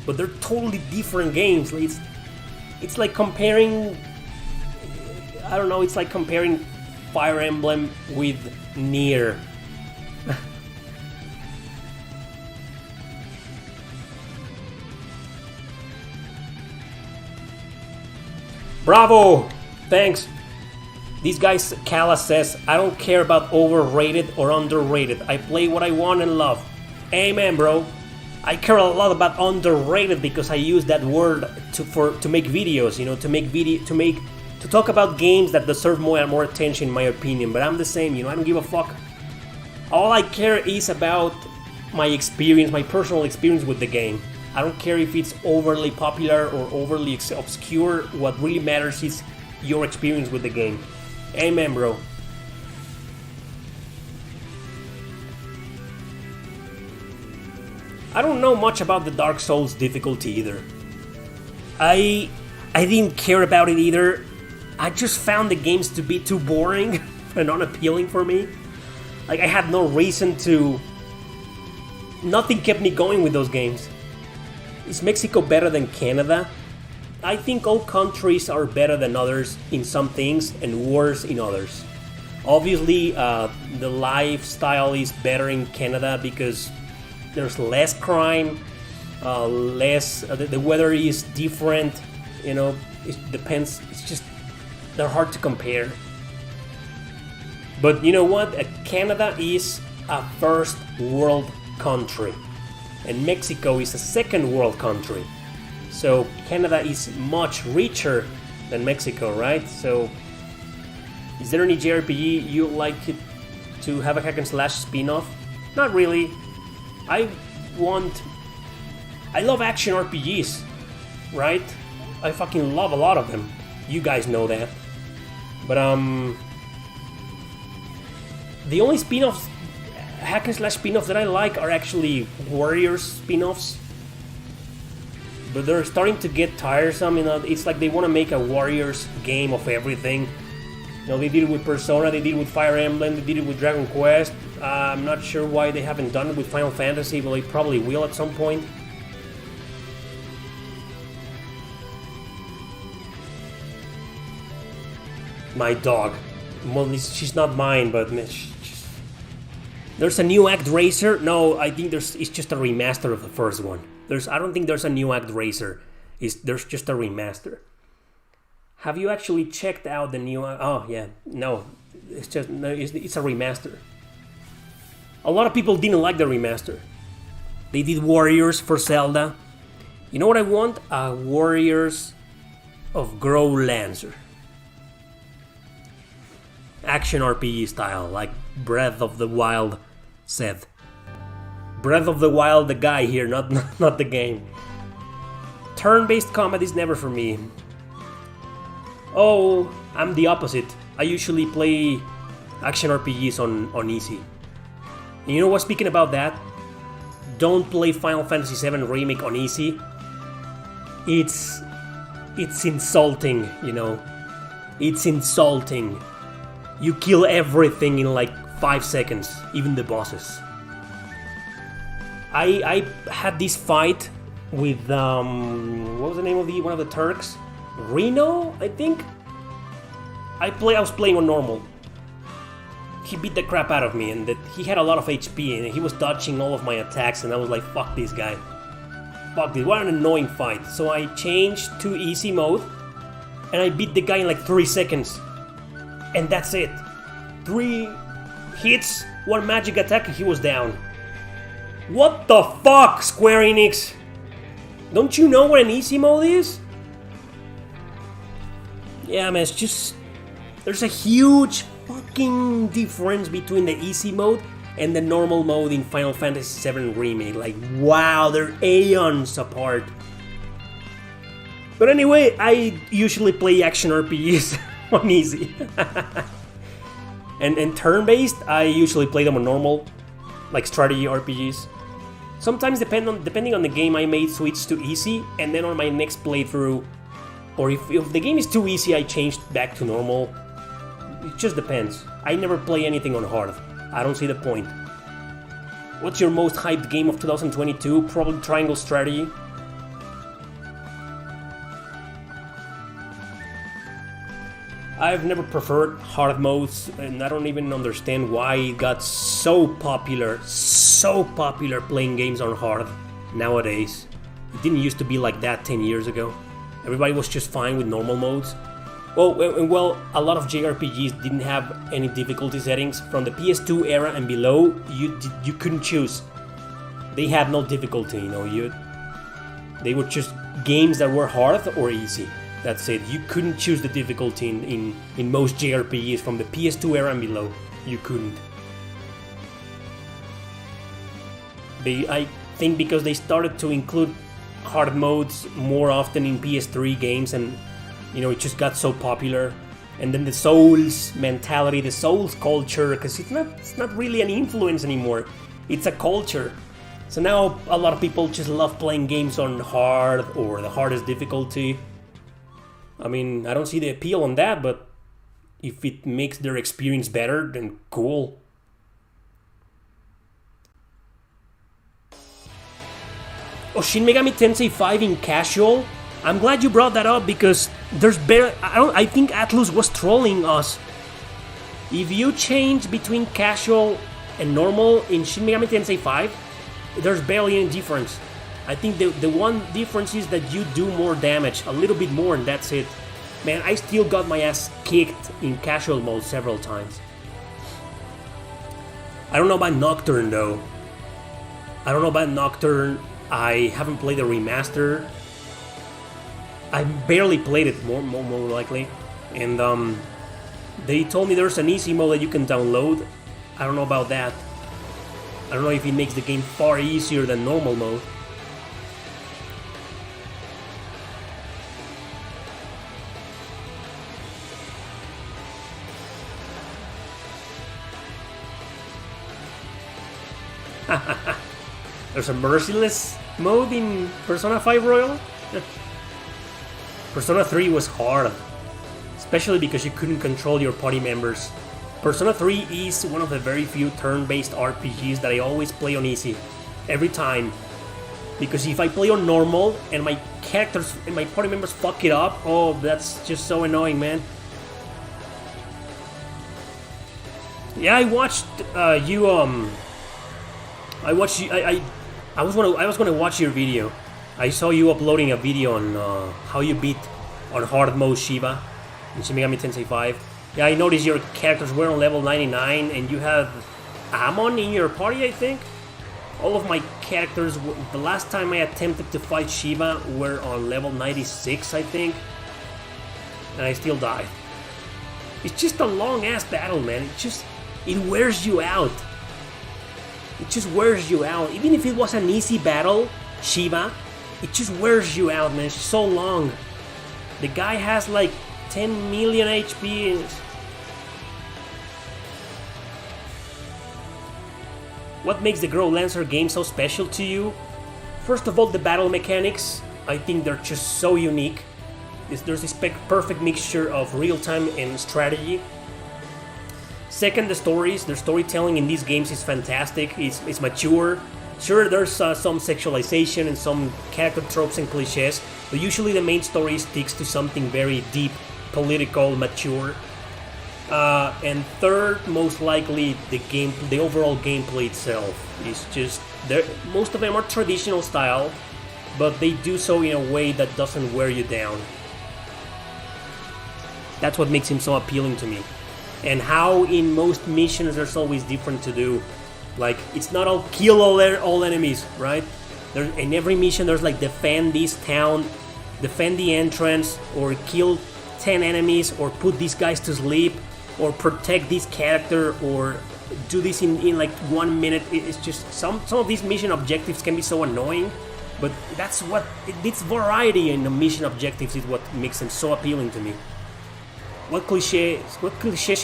Speaker 1: But they're totally different games. It's like comparing, I don't know, it's like comparing Fire Emblem with Nier. Bravo! Thanks. These guys, Kala says, I don't care about overrated or underrated. I play what I want and love. Amen, bro. I care a lot about underrated because I use that word to make videos, you know, to talk about games that deserve more attention, in my opinion. But I'm the same, you know, I don't give a fuck. All I care is about my experience, my personal experience with the game. I don't care if it's overly popular or overly obscure. What really matters is your experience with the game. Amen, bro. I don't know much about the Dark Souls difficulty either. I didn't care about it either. I just found the games to be too boring and unappealing for me. Like, I had no reason to... Nothing kept me going with those games. Is Mexico better than Canada? I think all countries are better than others in some things and worse in others. Obviously, the lifestyle is better in Canada because there's less crime, the weather is different, you know, it depends, it's just, they're hard to compare. But you know what, Canada is a first world country, and Mexico is a second world country. So Canada is much richer than Mexico, right? So, is there any JRPG you like to have a hack and slash spin-off? Not really. I love action RPGs, right? I fucking love a lot of them. You guys know that. But the only spin-offs, hack and slash spin-offs that I like are actually Warriors spin-offs. But they're starting to get tiresome, you know, it's like they want to make a Warriors game of everything. You know, they did it with Persona, they did it with Fire Emblem, they did it with Dragon Quest. I'm not sure why they haven't done it with Final Fantasy, but they probably will at some point. My dog. Well, she's not mine, but there's a new Act Racer. No, I think it's just a remaster of the first one. I don't think there's a new Act Racer. There's just a remaster. Have you actually checked out the new? Oh yeah, no, it's a remaster. A lot of people didn't like the remaster. They did Warriors for Zelda. You know what I want? A Warriors of Grow Lancer. Action RPG style, like Breath of the Wild said. Breath of the Wild, the guy here, not the game. Turn-based combat is never for me. Oh, I'm the opposite. I usually play action RPGs on easy. And you know what, speaking about that, don't play Final Fantasy VII Remake on easy. It's insulting, you know. It's insulting. You kill everything in like 5 seconds, even the bosses. I had this fight with what was the name of one of the Turks? Reno, I think. I was playing on normal. He beat the crap out of me, and he had a lot of HP, and he was dodging all of my attacks, and I was like, fuck this guy. Fuck this, what an annoying fight. So I changed to easy mode, and I beat the guy in like 3 seconds. And that's it. 3 hits, 1 magic attack, and he was down. What the fuck, Square Enix? Don't you know what an easy mode is? Yeah, man, it's just... There's a huge fucking difference between the easy mode and the normal mode in Final Fantasy VII Remake. Like, wow, they're aeons apart. But anyway, I usually play action RPGs on easy. and turn-based, I usually play them on normal, like strategy RPGs. Sometimes, depending on the game, I may switch to easy, and then on my next playthrough, or if the game is too easy, I change back to normal. It just depends. I never play anything on hard. I don't see the point. What's your most hyped game of 2022? Probably Triangle Strategy. I've never preferred hard modes, and I don't even understand why it got so popular playing games on hard nowadays. It didn't used to be like that 10 years ago. Everybody was just fine with normal modes. Well, a lot of JRPGs didn't have any difficulty settings. From the PS2 era and below, you couldn't choose. They had no difficulty, you know. They were just games that were hard or easy. That's it. You couldn't choose the difficulty in most JRPGs from the PS2 era and below. You couldn't. I think because they started to include hard modes more often in PS3 games, and you know, it just got so popular. And then the Souls mentality, the Souls culture, because it's not really an influence anymore. It's a culture. So now a lot of people just love playing games on hard or the hardest difficulty. I mean, I don't see the appeal on that, but if it makes their experience better, then cool. Oh, Shin Megami Tensei 5 in casual? I'm glad you brought that up because there's I think Atlus was trolling us. If you change between casual and normal in Shin Megami Tensei 5, there's barely any difference. I think the one difference is that you do more damage, a little bit more, and that's it. Man, I still got my ass kicked in casual mode several times. I don't know about Nocturne though. I haven't played the remaster. I barely played it, more likely. And they told me there's an easy mode that you can download. I don't know about that. I don't know if it makes the game far easier than normal mode. There's a merciless mode in Persona 5 Royal? Persona 3 was hard, especially because you couldn't control your party members. Persona 3 is one of the very few turn-based RPGs that I always play on easy, every time. Because if I play on normal and my characters and my party members fuck it up, oh, that's just so annoying, man. Yeah, I watched I was gonna watch your video. I saw you uploading a video on how you beat on hard mode Shiva in Shin Megami Tensei 5. Yeah, I noticed your characters were on level 99 and you have Amon in your party, I think. All of my characters, the last time I attempted to fight Shiva, were on level 96, I think. And I still died. It's just a long ass battle, man. It wears you out. It just wears you out. Even if it was an easy battle, Shiva, it just wears you out, man. It's so long. The guy has like 10 million HP. What makes the Girl Lancer game so special to you? First of all, the battle mechanics. I think they're just so unique. There's this perfect mixture of real-time and strategy. Second, the stories. The storytelling in these games is fantastic. It's mature. Sure, there's some sexualization and some character tropes and cliches, but usually the main story sticks to something very deep, political, mature. And third, most likely, the overall gameplay itself is just... Most of them are traditional style, but they do so in a way that doesn't wear you down. That's what makes him so appealing to me. And how in most missions there's always different to do. Like, it's not all kill all enemies, right? In every mission there's like defend this town, defend the entrance, or kill 10 enemies, or put these guys to sleep, or protect this character, or do this in like 1 minute. It's just some of these mission objectives can be so annoying, but that's what this variety in the mission objectives is what makes them so appealing to me. What cliches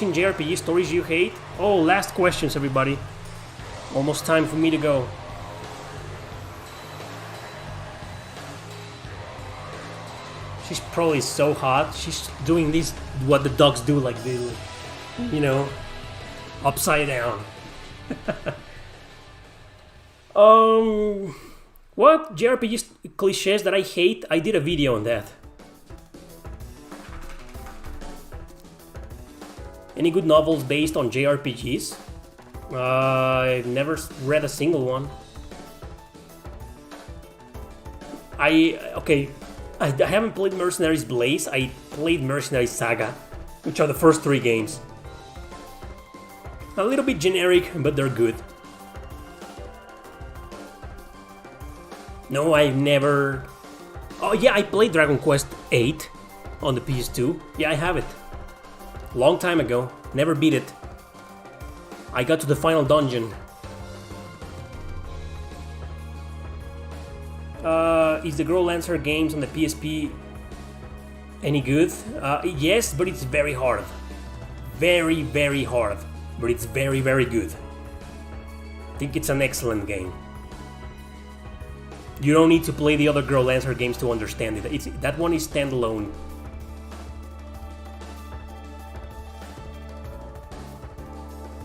Speaker 1: in JRPG stories you hate? Oh, last questions, everybody. Almost time for me to go. She's probably so hot. She's doing this, what the dogs do, like this, you know, upside down. What JRPG cliches that I hate? I did a video on that. Any good novels based on JRPGs? I've never read a single one. I haven't played Mercenaries Blaze. I played Mercenaries Saga, which are the first 3 games. A little bit generic, but they're good. No, I've never... Oh yeah, I played Dragon Quest VIII on the PS2. Yeah, I have it. Long time ago. Never beat it. I got to the final dungeon. Is the Girl Lancer games on the PSP any good? Yes, but it's very hard. Very, very hard. But it's very, very good. I think it's an excellent game. You don't need to play the other Girl Lancer games to understand it. That one is standalone.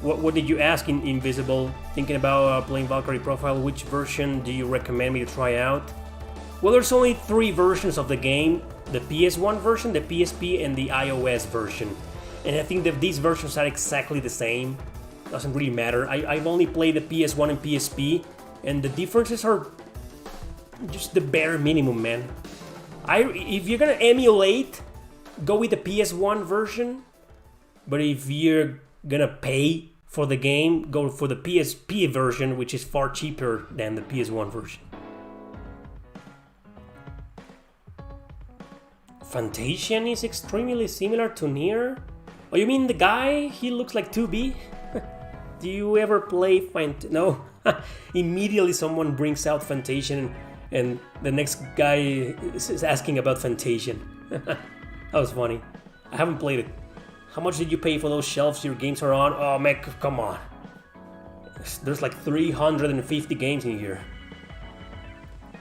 Speaker 1: What did you ask in Invisible? Thinking about playing Valkyrie Profile, which version do you recommend me to try out? Well, there's only 3 versions of the game. The PS1 version, the PSP, and the iOS version. And I think that these versions are exactly the same. Doesn't really matter. I've only played the PS1 and PSP, and the differences are just the bare minimum, man. If you're gonna emulate, go with the PS1 version. But if you're gonna pay for the game, go for the PSP version, which is far cheaper than the PS1 version. Fantasian is extremely similar to Nier? Oh, you mean the guy? He looks like 2B? Do you ever play No. Immediately someone brings out Fantasian and the next guy is asking about Fantasian. That was funny. I haven't played it. How much did you pay for those shelves your games are on? Oh man, come on. There's like 350 games in here.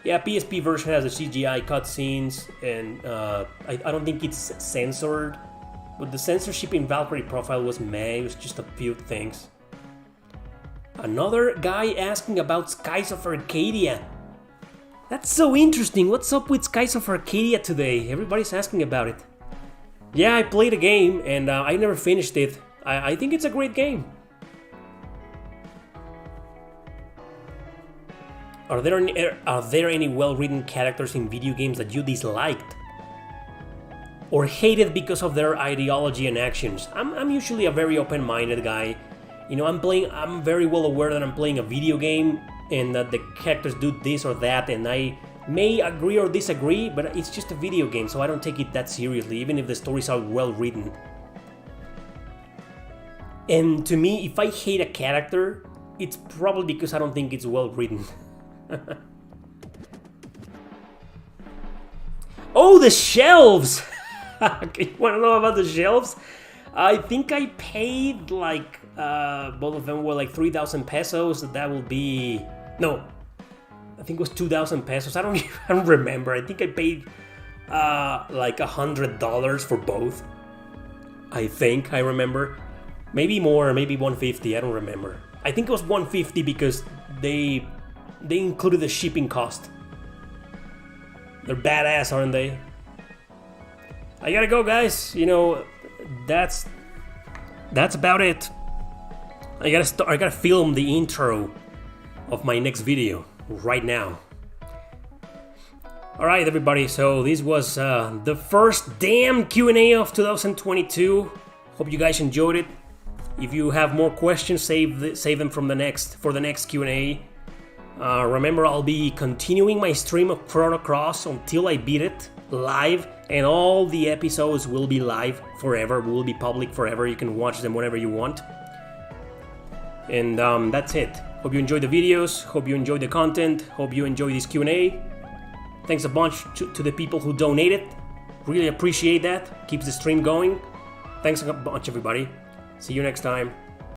Speaker 1: Yeah, PSP version has the CGI cutscenes, and I don't think it's censored. But the censorship in Valkyrie Profile was meh, it was just a few things. Another guy asking about Skies of Arcadia. That's so interesting. What's up with Skies of Arcadia today? Everybody's asking about it. Yeah, I played a game and I never finished it. I think it's a great game. Are there any well-written characters in video games that you disliked? Or hated because of their ideology and actions? I'm usually a very open-minded guy. You know, I'm very well aware that I'm playing a video game and that the characters do this or that, and I may agree or disagree, but it's just a video game, so I don't take it that seriously, even if the stories are well written. And to me, if I hate a character, it's probably because I don't think it's well written. Oh, the shelves! Okay, you want to know about the shelves? I think I paid like, both of them were like 3,000 pesos. That will be, no, I think it was 2,000 pesos. I don't remember. I think I paid like $100 for both. I think I remember. Maybe more, maybe 150, I don't remember. I think it was 150 because they included the shipping cost. They're badass, aren't they? I gotta go, guys. You know, that's about it. I gotta film the intro of my next video right now. Alright, everybody, so this was the first damn Q&A of 2022. Hope you guys enjoyed it. If you have more questions, save them for the next Q&A. Remember, I'll be continuing my stream of Chrono Cross until I beat it live, and all the episodes will be live forever, will be public forever. You can watch them whenever you want. And that's it. Hope you enjoyed the videos, hope you enjoyed the content, hope you enjoyed this Q&A. Thanks a bunch to the people who donated. Really appreciate that. Keeps the stream going. Thanks a bunch, everybody. See you next time.